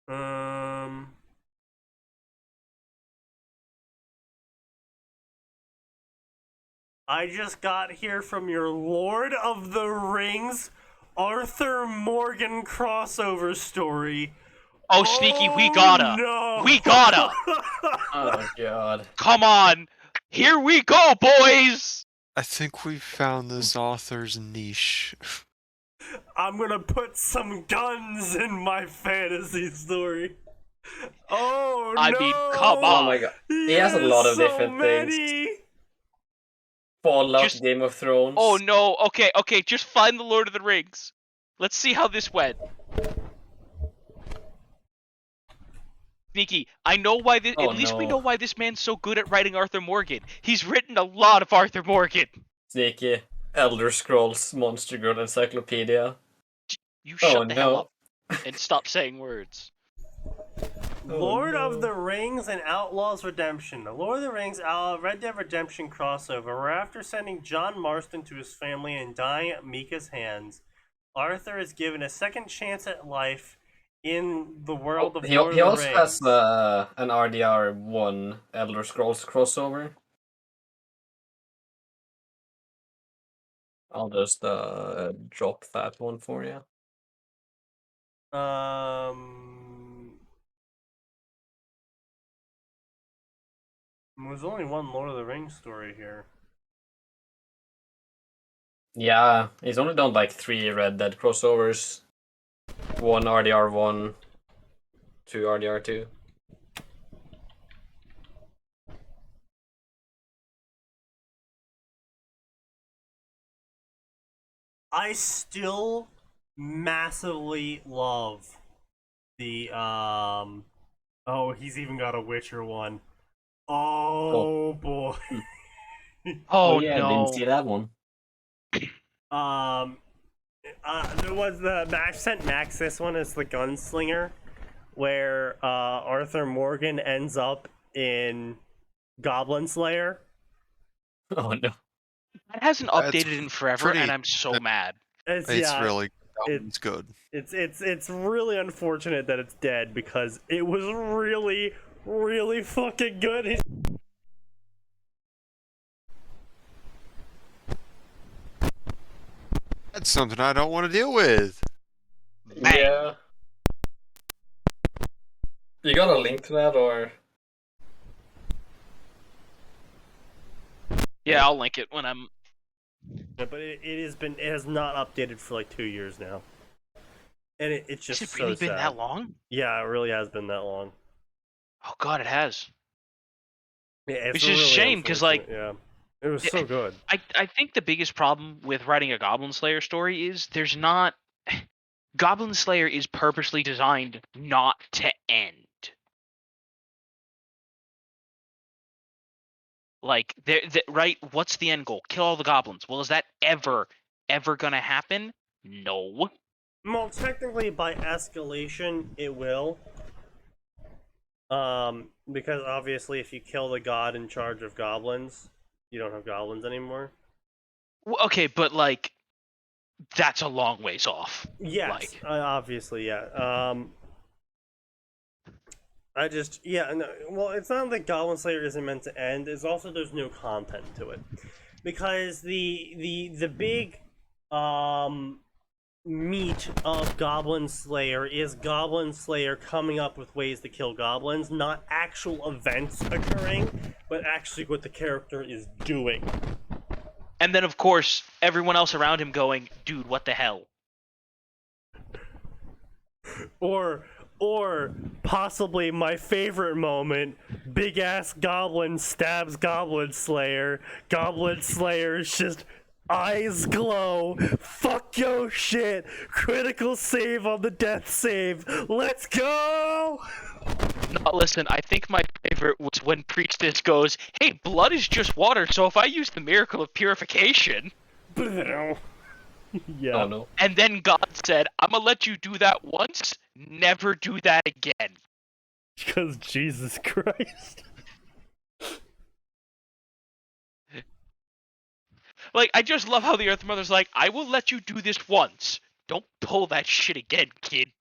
I just got here from your Lord of the Rings Arthur Morgan crossover story. Oh, Sneaky, we gotta. No. We gotta. Oh god. Come on. Here we go, boys. I think we found this author's niche. I'm gonna put some guns in my fantasy story. Oh I no! mean, come Oh on. my god. He has a lot of different things. Fallout, Just- Game of Thrones. Oh no. Okay. Just find the Lord of the Rings. Let's see how this went. Sneaky, I know why this. Oh, At least we no. know why this man's so good at writing Arthur Morgan. He's written a lot of Arthur Morgan. Sneaky. Elder Scrolls Monster Girl Encyclopedia. You shut Oh the hell no. up and stop saying words. Lord no. of the Rings and Outlaws Redemption. The Lord of the Rings Red Dead Redemption crossover, where after sending John Marston to his family and dying at Mika's hands, Arthur is given a second chance at life in the world of He Lord of the also Rings. has an RDR1 Elder Scrolls crossover. I'll just drop that one for you. There's only one Lord of the Rings story here. Yeah, he's only done like 3 Red Dead crossovers. 1 RDR1, 2 RDR2. I still massively love the oh, he's even got a Witcher one. Oh boy. Oh yeah, no. didn't see that one. There was the Max sent Max this one is the Gunslinger, where Arthur Morgan ends up in Goblin Slayer. Oh no. That hasn't updated in forever, pretty- and I'm so mad. It's Really Goblin's good. It's really unfortunate that it's dead because it was really, really fucking good. That's something I don't want to deal with. Bang. Yeah. You got a link to that or? Yeah, I'll link it when I'm. But it has not updated for like 2 years now, and it's just Has it really so been sad. that long? Yeah, it really has been that long. Oh god, it has. Yeah, it's Which is a really shame, 'cause, like- unfortunate, yeah, it was so good. I think the biggest problem with writing a Goblin Slayer story is there's not. Goblin Slayer is purposely designed not to end. Like, right? What's the end goal? Kill all the goblins. Well, is that ever gonna happen? No. Well, technically, by escalation, it will. Because obviously, if you kill the god in charge of goblins, you don't have goblins anymore. Okay, but like, that's a long ways off. Yes, Like- obviously, yeah. I just, yeah, no, well, it's not that Goblin Slayer isn't meant to end. It's also there's no content to it, because the big meat of Goblin Slayer is Goblin Slayer coming up with ways to kill goblins, not actual events occurring, but actually what the character is doing. And then, of course, everyone else around him going, dude, what the hell? Or possibly my favorite moment, big ass goblin stabs Goblin Slayer's just eyes glow, fuck yo shit, critical save on the death save, let's go! No, listen, I think my favorite was when Priestess goes, hey, blood is just water, so if I use the miracle of purification... Yeah. Oh no. And then God said, I'm gonna let you do that once, never do that again. Because Jesus Christ. Like, I just love how the Earth Mother's like, I will let you do this once. Don't pull that shit again, kid.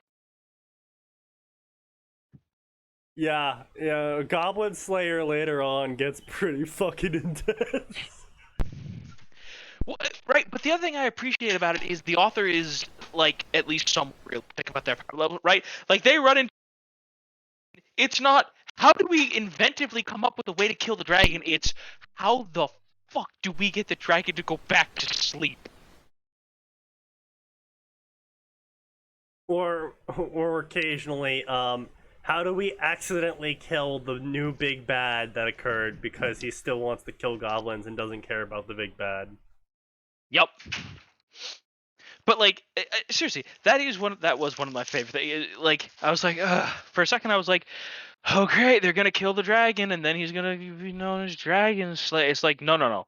Yeah, yeah. Goblin Slayer later on gets pretty fucking intense. Well, right, but the other thing I appreciate about it is the author is like at least somewhat realistic about their power level, right? Like they run into it's not how do we inventively come up with a way to kill the dragon? It's how the fuck do we get the dragon to go back to sleep? Or occasionally, how do we accidentally kill the new big bad that occurred because he still wants to kill goblins and doesn't care about the big bad? Yep. But like seriously, that was one of my favorite things. Like I was like, for a second I was like, oh great, they're gonna kill the dragon and then he's gonna be known as Dragon Slayer. It's like no.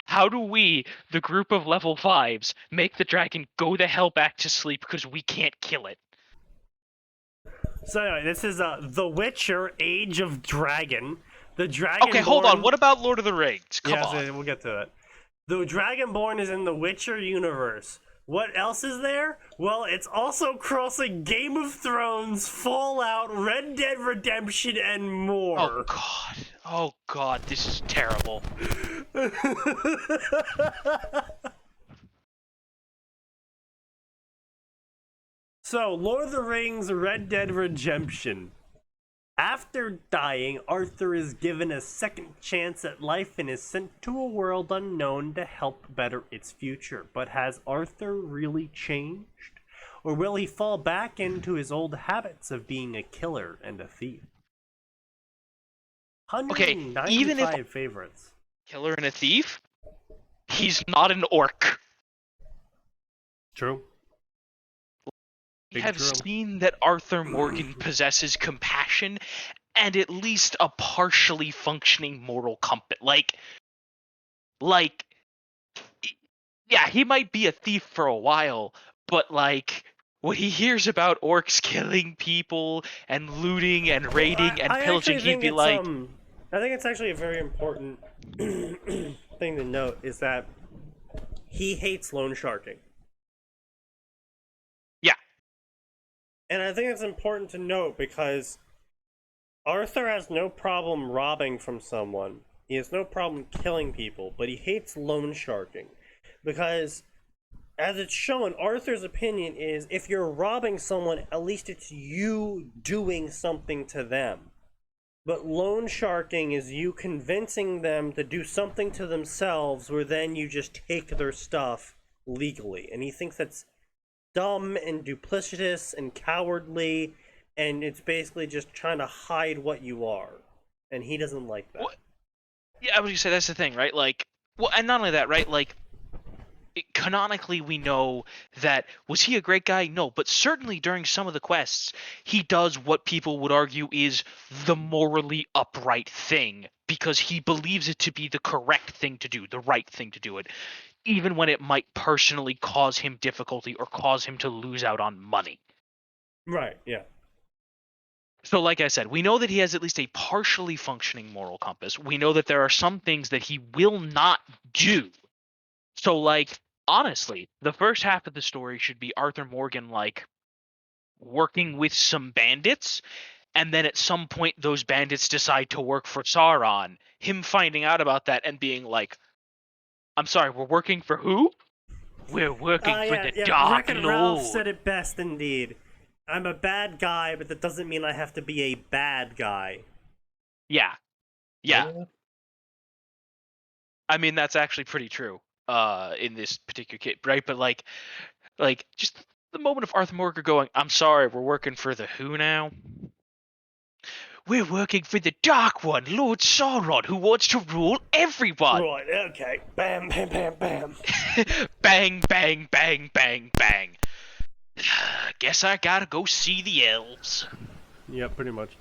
How do we, the group of level 5s, make the dragon go the hell back to sleep because we can't kill it? So anyway, this is The Witcher: Age of Dragon. The Dragonborn. Okay, hold on. What about Lord of the Rings? Come on. We'll get to it. The Dragonborn is in the Witcher universe. What else is there? Well, it's also crossing Game of Thrones, Fallout, Red Dead Redemption, and more. Oh god, this is terrible. So, Lord of the Rings, Red Dead Redemption. After dying, Arthur is given a second chance at life and is sent to a world unknown to help better its future. But has Arthur really changed? Or will he fall back into his old habits of being a killer and a thief? 195 okay, even if favorites. Killer and a thief, he's not an orc. True. We have seen that Arthur Morgan possesses compassion and at least a partially functioning moral compass. Like, yeah, he might be a thief for a while, but like, when he hears about orcs killing people and looting and raiding and pillaging, he'd be like... I think it's actually a very important thing to note is that he hates loan sharking. And I think it's important to note because Arthur has no problem robbing from someone. He has no problem killing people, but he hates loan sharking. Because, as it's shown, Arthur's opinion is if you're robbing someone, at least it's you doing something to them. But loan sharking is you convincing them to do something to themselves where then you just take their stuff legally. And he thinks that's dumb and duplicitous and cowardly, and it's basically just trying to hide what you are, and he doesn't like that. What? Yeah, I was gonna say that's the thing, right? Like, well, and not only that, right? Like, canonically, we know that was he a great guy? No, but certainly during some of the quests, he does what people would argue is the morally upright thing because he believes it to be the correct thing to do, the right thing to do it, even when it might personally cause him difficulty or cause him to lose out on money. Right, yeah. So like I said, we know that he has at least a partially functioning moral compass. We know that there are some things that he will not do. So like, honestly, the first half of the story should be Arthur Morgan like working with some bandits, and then at some point those bandits decide to work for Sauron, him finding out about that and being like, I'm sorry, we're working for who? We're working for the Dark Wreck-It Lord. Ralph said it best indeed. I'm a bad guy, but that doesn't mean I have to be a bad guy. Yeah. I mean, that's actually pretty true in this particular case, right? But like just the moment of Arthur Morgan going, I'm sorry, we're working for the who now? We're working for the Dark One, Lord Sauron, who wants to rule everyone. Right, okay. Bam, bam, bam, bam. Bang, bang, bang, bang, bang. Guess I gotta go see the elves. Yeah, pretty much.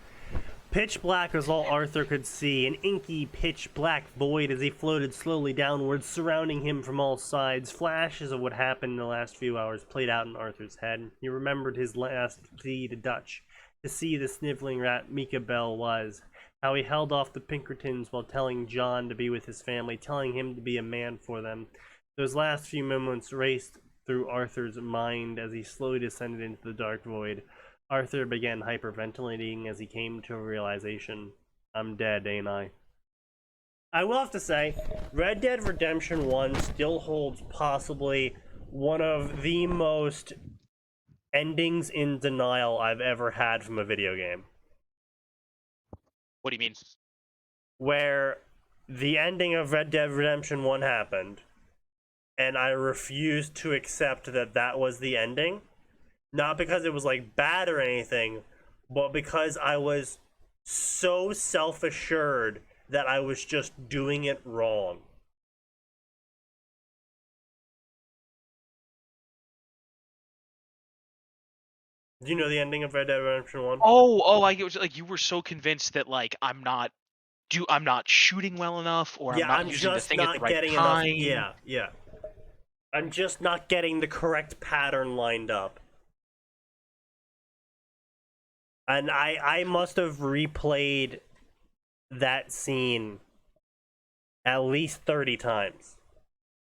Pitch black was all Arthur could see, an inky pitch black void as he floated slowly downwards, surrounding him from all sides. Flashes of what happened in the last few hours played out in Arthur's head. He remembered his last plea to Dutch, to see the sniveling rat Mika Bell was, how he held off the Pinkertons while telling John to be with his family, telling him to be a man for them. Those last few moments raced through Arthur's mind as he slowly descended into the dark void. Arthur began hyperventilating as he came to a realization. I'm dead, ain't I? I will have to say, Red Dead Redemption 1 still holds possibly one of the most endings in denial I've ever had from a video game. What do you mean? Where the ending of Red Dead Redemption 1 happened, and I refused to accept that that was the ending. Not because it was like bad or anything, but because I was so self-assured that I was just doing it wrong. Do you know the ending of Red Dead Redemption 1? Oh, like it was like you were so convinced that like I'm not shooting well enough, or I'm not using the thing at the right time. Yeah. I'm just not getting the correct pattern lined up. And I must have replayed that scene at least 30 times,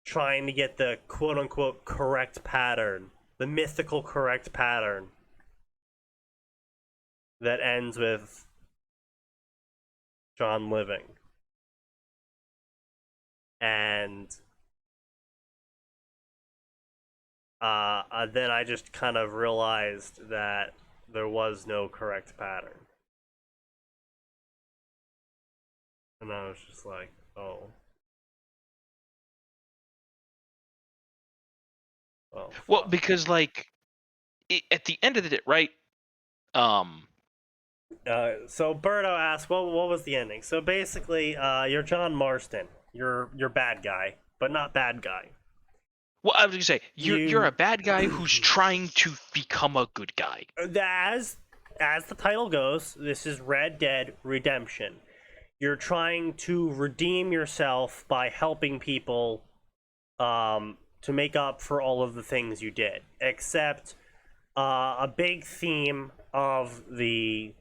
trying to get the quote-unquote correct pattern, the mythical correct pattern that ends with John living. And then I just kind of realized that there was no correct pattern. And I was just like, oh. Oh. Well, Fuck. because like at the end of the day, right? So Berto asked, what was the ending? So basically, you're John Marston. You're bad guy, but not bad guy. Well, I was gonna say you're a bad guy who's trying to become a good guy. As the title goes, this is Red Dead Redemption. You're trying to redeem yourself by helping people to make up for all of the things you did. Except a big theme of the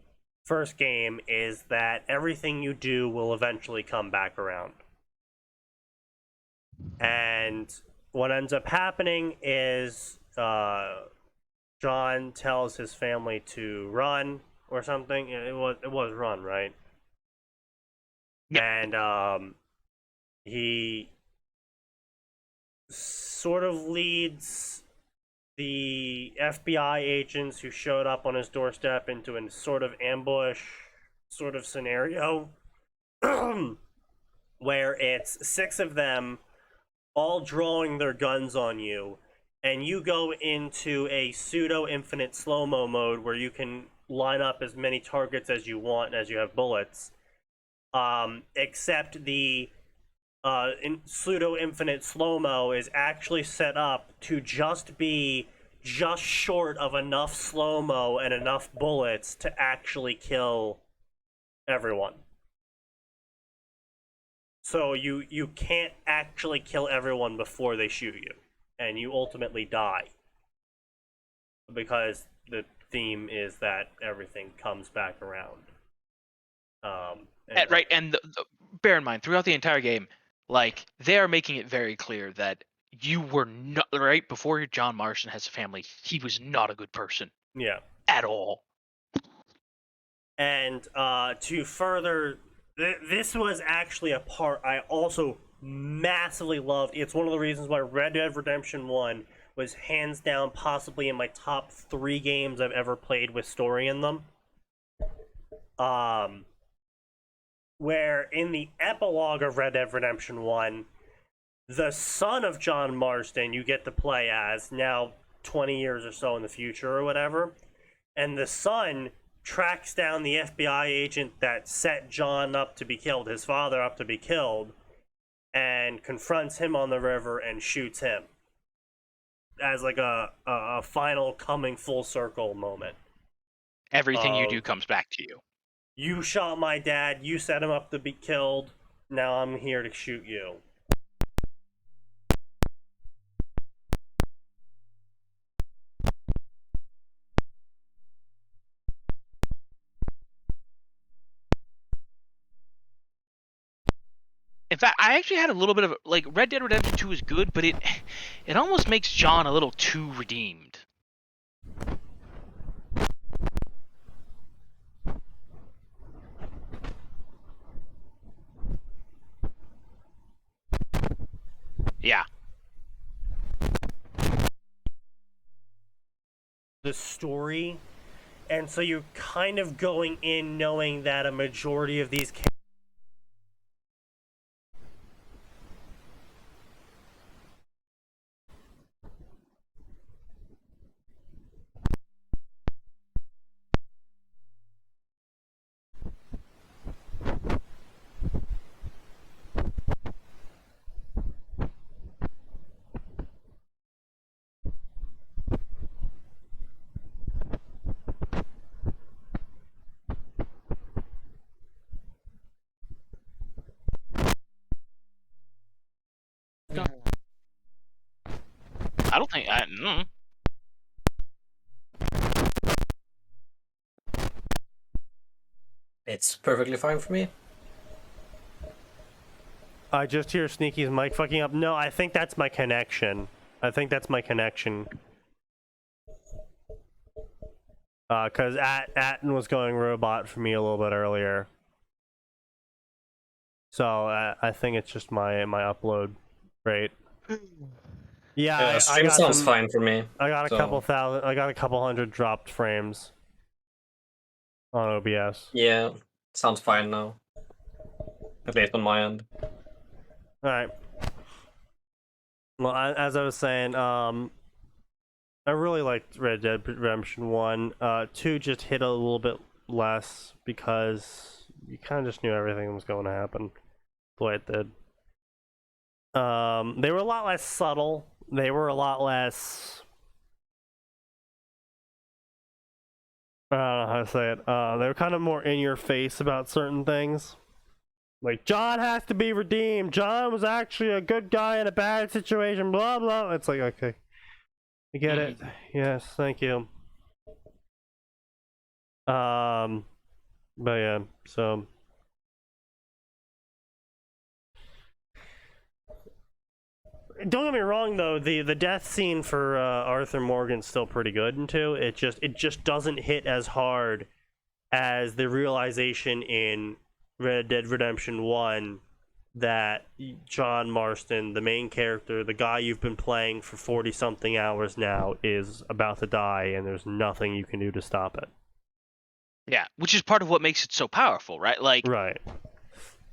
first game is that everything you do will eventually come back around. And what ends up happening is John tells his family to run or something. It was run, right? Yep. And he sort of leads the FBI agents who showed up on his doorstep into a sort of ambush sort of scenario where it's 6 of them all drawing their guns on you, and you go into a pseudo-infinite slow-mo mode where you can line up as many targets as you want as you have bullets, except the pseudo-infinite slow-mo is actually set up to just be just short of enough slow-mo and enough bullets to actually kill everyone. So you can't actually kill everyone before they shoot you, and you ultimately die. Because the theme is that everything comes back around. Right, and bear in mind, throughout the entire game, like, they are making it very clear that you were not, right, before John Marston has a family, he was not a good person. Yeah. At all. And to further, this was actually a part I also massively loved. It's one of the reasons why Red Dead Redemption 1 was hands down possibly in my top 3 games I've ever played with story in them. Where in the epilogue of Red Dead Redemption 1, the son of John Marston you get to play as, now 20 years or so in the future or whatever, and the son tracks down the FBI agent that set John up to be killed, his father up to be killed, and confronts him on the river and shoots him. As like a final coming full circle moment. Everything you do comes back to you. You shot my dad, you set him up to be killed, now I'm here to shoot you. In fact, I actually had a little bit of, like, Red Dead Redemption 2 is good, but it almost makes John a little too redeemed. Yeah. The story, and so you're kind of going in knowing that a majority of these I don't think It's perfectly fine for me. I just hear Sneaky's mic fucking up. No, I think that's my connection. Because Atin was going robot for me a little bit earlier. So I think it's just my upload rate. Yeah, I got sounds fine for me. I got a so. couple hundred dropped frames on OBS. Yeah, sounds fine now. At least on my end. Alright. Well, as I was saying, I really liked Red Dead Redemption 1. 2 just hit a little bit less because you kind of just knew everything was going to happen the way it did. They were a lot less subtle. They were a lot less... I don't know how to say it. They were kind of more in your face about certain things. Like, John has to be redeemed. John was actually a good guy in a bad situation. Blah, blah. It's like, okay. I get it. Yes, thank you. But yeah, so... Don't get me wrong, though. The death scene for Arthur Morgan's still pretty good in 2. It just doesn't hit as hard as the realization in Red Dead Redemption 1 that John Marston, the main character, the guy you've been playing for 40-something hours now, is about to die, and there's nothing you can do to stop it. Yeah, which is part of what makes it so powerful, right? Like, right.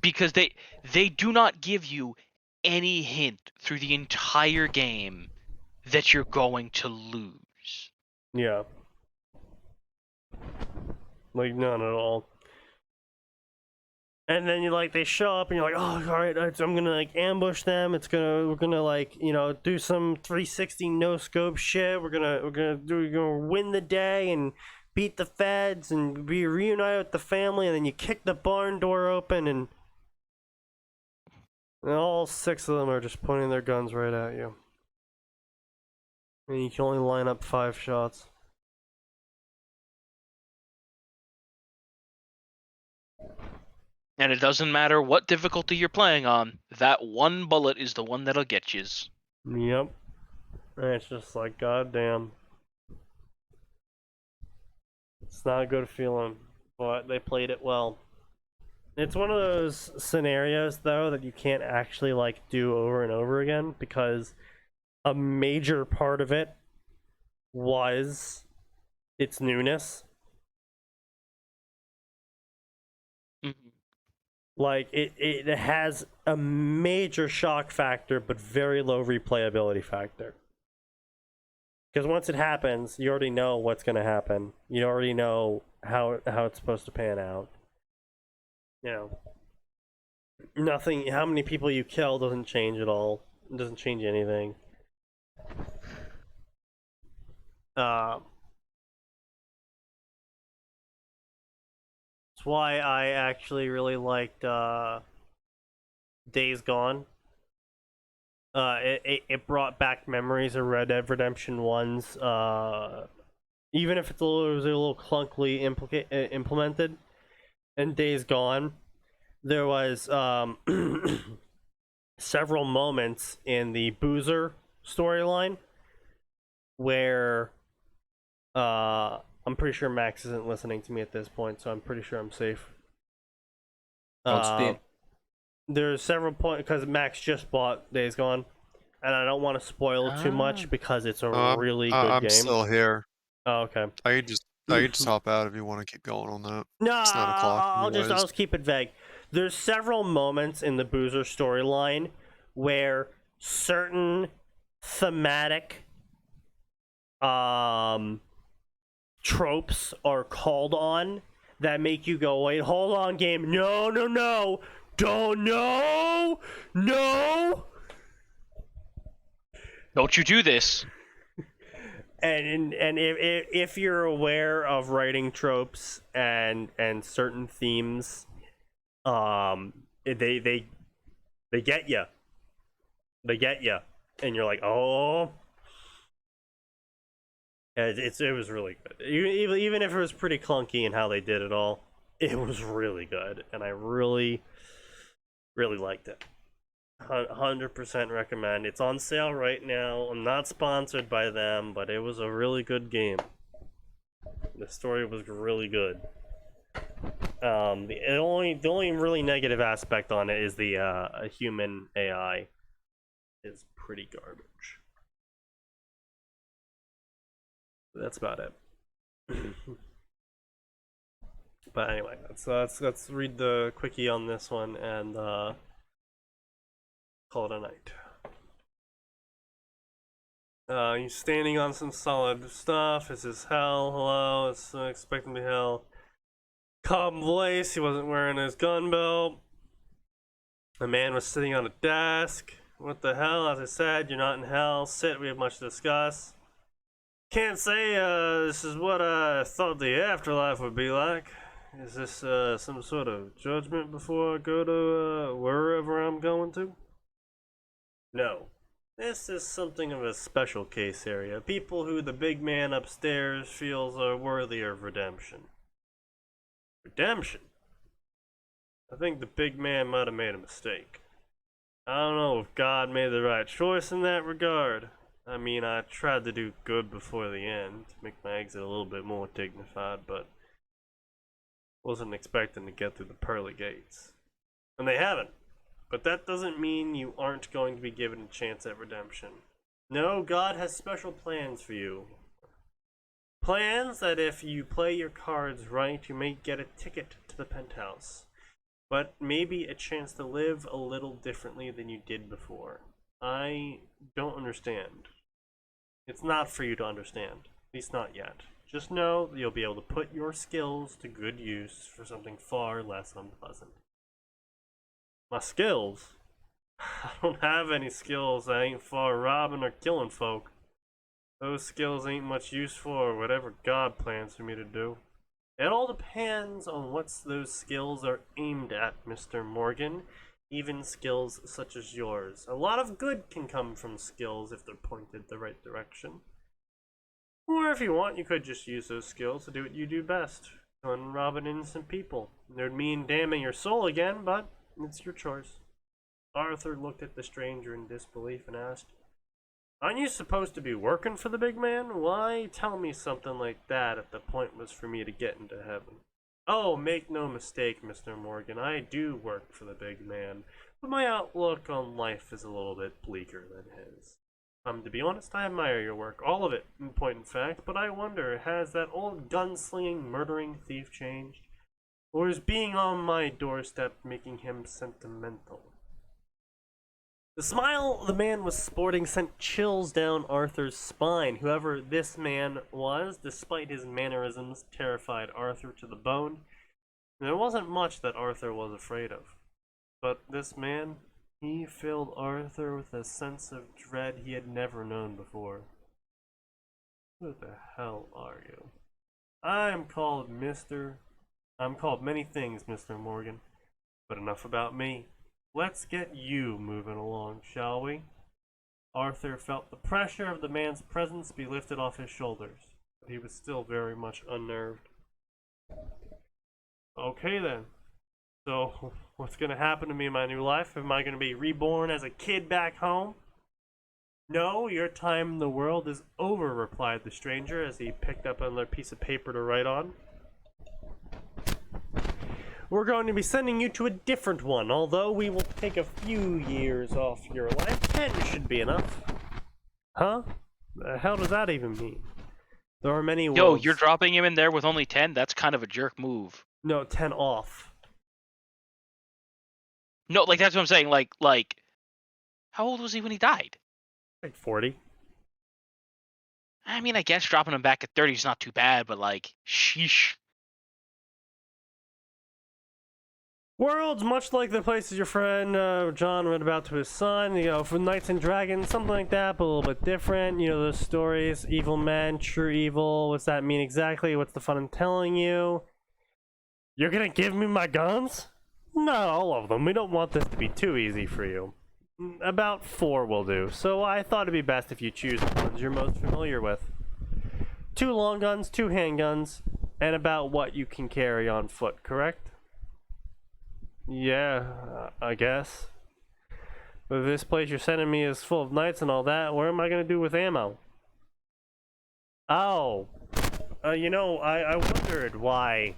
Because they do not give you any hint through the entire game that you're going to lose. Yeah. Like, none at all. And then they show up and you're like, oh, all right, I'm gonna ambush them. We're gonna do some 360 no scope shit. We're gonna win the day and beat the feds and be reunited with the family. And then you kick the barn door open and all 6 of them are just pointing their guns right at you. And you can only line up 5 shots. And it doesn't matter what difficulty you're playing on, that one bullet is the one that'll get you. Yep. And it's just like, goddamn. It's not a good feeling, but they played it well. It's one of those scenarios, though, that you can't actually do over and over again, because a major part of it was its newness. It has a major shock factor, but very low replayability factor. Because once it happens, you already know what's going to happen. You already know how it's supposed to pan out. Nothing. How many people you kill doesn't change at all. It doesn't change anything. That's why I actually really liked Days Gone. It brought back memories of Red Dead Redemption 1's, even if it was a little clunkily implemented. In Days Gone, there was several moments in the Boozer storyline where I'm pretty sure Max isn't listening to me at this point, so I'm pretty sure I'm safe. There's several points, because Max just bought Days Gone. and I don't want to spoil it too much because it's a really good I'm game. still here. Oh, okay. I could just hop out if you want to keep going on that. No, It's 9 o'clock I'll anyways. just keep it vague. There's several moments in the Boozer storyline where certain thematic tropes are called on that make you go, wait, hold on, game. No, don't, no. Don't you do this. And if you're aware of writing tropes and certain themes, they get you. They get you, and you're like, oh. It was really good. Even if it was pretty clunky in how they did it all, it was really good, and I really liked it. 100% recommend. It's on sale right now. I'm not sponsored by them, but it was a really good game. The story was really good. The only really negative aspect on it is the human AI is pretty garbage. That's about it. But anyway, let's read the quickie on this one and call it a night. He's standing on some solid stuff. This is hell. Hello, it's expecting to be hell. Calm voice. He wasn't wearing his gun belt. A man was sitting on a desk. What the hell? As I said, you're not in hell. Sit. We have much to discuss. Can't say this is what I thought the afterlife would be like. Is this some sort of judgment before I go to wherever I'm going to? No. This is something of a special case area. People who the big man upstairs feels are worthy of redemption. Redemption? I think the big man might have made a mistake. I don't know if God made the right choice in that regard. I mean, I tried to do good before the end, to make my exit a little bit more dignified, but wasn't expecting to get through the pearly gates. And they haven't. But that doesn't mean you aren't going to be given a chance at redemption. No, God has special plans for you. Plans that if you play your cards right, you may get a ticket to the penthouse. But maybe a chance to live a little differently than you did before. I don't understand. It's not for you to understand. At least not yet. Just know that you'll be able to put your skills to good use for something far less unpleasant. My skills? I don't have any skills that ain't for robbing or killing folk. Those skills ain't much use for whatever God plans for me to do. It all depends on what those skills are aimed at, Mr. Morgan. Even skills such as yours. A lot of good can come from skills if they're pointed the right direction. Or if you want, you could just use those skills to do what you do best. Go and rob innocent people. It would mean damning your soul again, but it's your choice. Arthur looked at the stranger in disbelief and asked, "Aren't you supposed to be working for the big man? Why tell me something like that if the point was for me to get into heaven?" "Oh, make no mistake, Mr. Morgan, I do work for the big man, but my outlook on life is a little bit bleaker than his. To be honest, I admire your work, all of it, in point and fact, but I wonder, has that old gunslinging, murdering thief changed? Or is being on my doorstep making him sentimental?" The smile the man was sporting sent chills down Arthur's spine. Whoever this man was, despite his mannerisms, terrified Arthur to the bone. There wasn't much that Arthur was afraid of. But this man, he filled Arthur with a sense of dread he had never known before. "Who the hell are you?" I'm called many things, Mr. Morgan. But enough about me. Let's get you moving along, shall we? Arthur felt the pressure of the man's presence be lifted off his shoulders, but he was still very much unnerved. "Okay then. So, what's going to happen to me in my new life? Am I going to be reborn as a kid back home?" "No, your time in the world is over," replied the stranger as he picked up another piece of paper to write on. we're going to be sending you to a different one, although we will take a few years off your life. 10 should be enough. Huh? The hell does that even mean? There are many worlds. Yo, you're dropping him in there with only 10? That's kind of a jerk move. No, 10 off. No, like, that's what I'm saying. Like, how old was he when he died? Like 40. I mean, I guess dropping him back at 30 is not too bad, but, like, sheesh. Worlds, much like the places your friend John read about to his son, you know, for Knights and Dragons, something like that, but a little bit different. You know, those stories, evil men, true evil. What's that mean exactly? What's the fun in telling you? You're gonna give me my guns? Not all of them. We don't want this to be too easy for you. About 4 will do. So I thought it'd be best if you choose the ones you're most familiar with. 2 long guns, 2 handguns, and about what you can carry on foot, correct? Yeah, I guess. But this place you're sending me is full of knights and all that. What am I gonna do with ammo? Oh, you know, I wondered why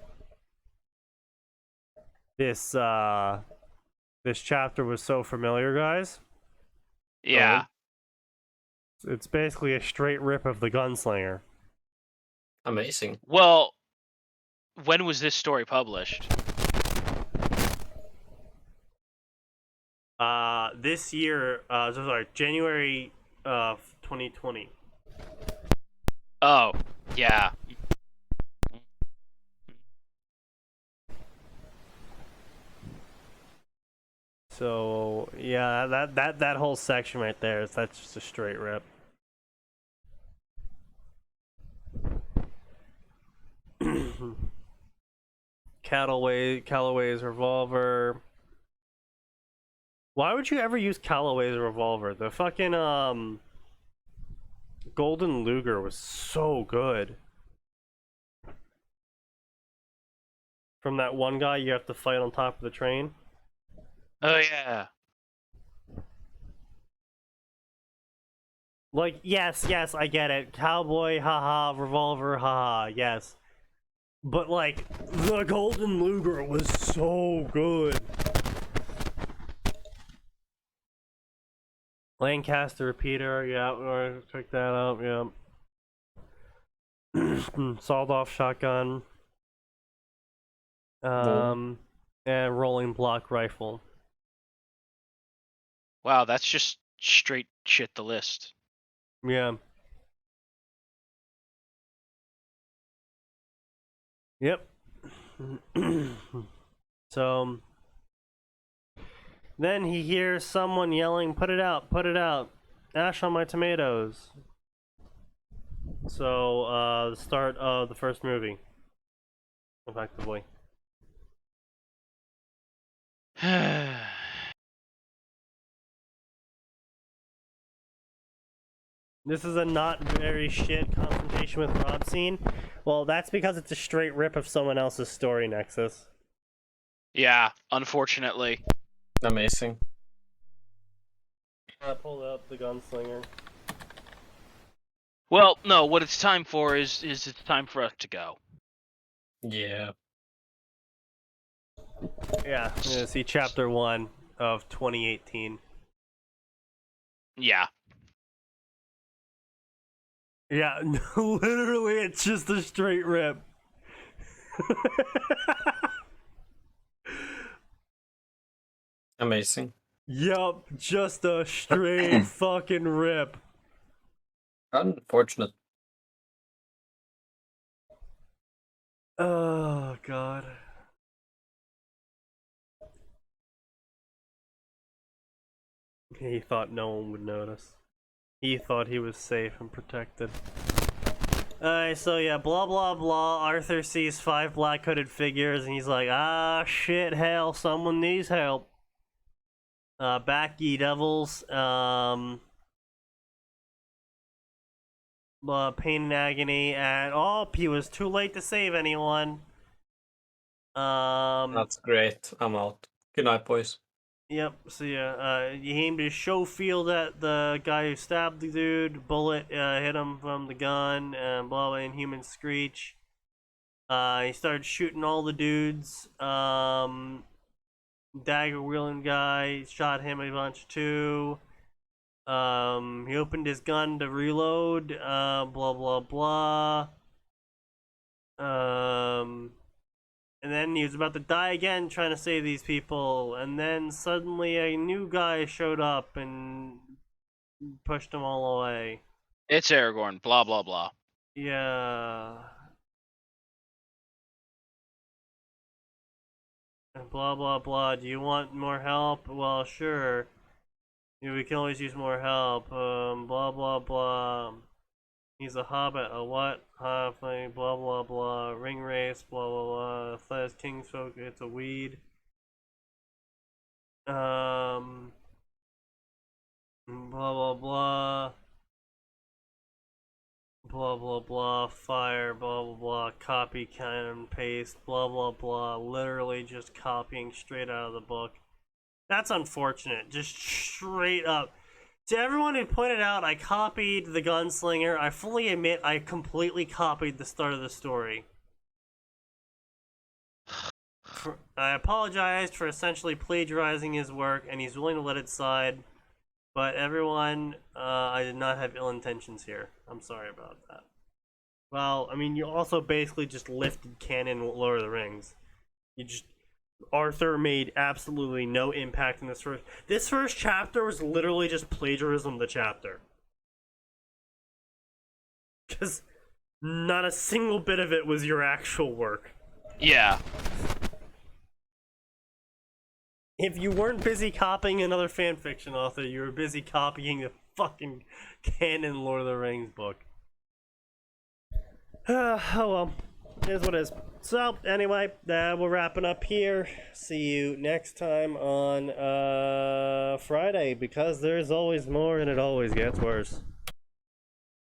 this chapter was so familiar, guys. Yeah. It's basically a straight rip of the Gunslinger. Amazing. Well, when was this story published? This year, sorry, January 2020. Oh, yeah. So yeah, that whole section right there, that's just a straight rip. Callaway's revolver. Why would you ever use Callaway's revolver? The fucking Golden Luger was so good. From that one guy you have to fight on top of the train. Oh, yeah. Like, yes, I get it. Cowboy, haha, revolver, haha, yes. But, like, the Golden Luger was so good. Lancaster repeater, yeah, or check that out, yeah. Sawed-off shotgun. And rolling block rifle. Wow, that's just straight shit the list. Yeah. Yep. So then he hears someone yelling, "Put it out, put it out. Ash on my tomatoes." So the start of the first movie. Effectively. This is a not very shit confrontation with Rob scene. Well, that's because it's a straight rip of someone else's story, Nexus. Yeah, unfortunately. Amazing. I pulled up the Gunslinger. Well, no, what it's time for is it's time for us to go. Yeah. Yeah, I'm gonna see chapter 1 of 2018. Yeah. Yeah, literally, it's just a straight rip. Amazing. Yup, just a straight fucking rip. Unfortunate. Oh, God. He thought no one would notice. He thought he was safe and protected. Alright, so yeah, blah blah blah. Arthur sees 5 black hooded figures and he's like, ah, shit, hell, someone needs help. Back ye devils. Pain and agony, and oh, he was too late to save anyone. That's great. I'm out. Good night, boys. Yep, so yeah, he aimed his show field at the guy who stabbed the dude. Bullet hit him from the gun, and blah blah, inhuman screech. He started shooting all the dudes. Dagger wielding guy shot him a bunch too. He opened his gun to reload. Blah blah blah. And then he was about to die again trying to save these people, and then suddenly a new guy showed up and pushed them all away. It's Aragorn, blah blah blah. Yeah. And blah blah blah. Do you want more help? Well, sure. We can always use more help. Blah blah blah. He's a hobbit, a what? Halfling, blah blah blah. Ring race, blah blah blah. Says Kingsfolk, it's a weed. Blah blah blah. Blah blah blah. Fire, blah blah blah. Copy, and paste, blah blah blah. Literally just copying straight out of the book. That's unfortunate. Just straight up. To everyone who pointed out I copied the gunslinger, I fully admit I completely copied the start of the story. I apologized for essentially plagiarizing his work, and he's willing to let it slide. But everyone, I did not have ill intentions here. I'm sorry about that. Well, I mean, you also basically just lifted canon Lord of the Rings. You just... Arthur made absolutely no impact in this first. This first chapter was literally just plagiarism of the chapter. Because not a single bit of it was your actual work. Yeah. If you weren't busy copying another fanfiction author, you were busy copying the fucking canon Lord of the Rings book. Oh well. It is what it is. So, anyway, we're wrapping up here. See you next time on Friday, because there's always more and it always gets worse.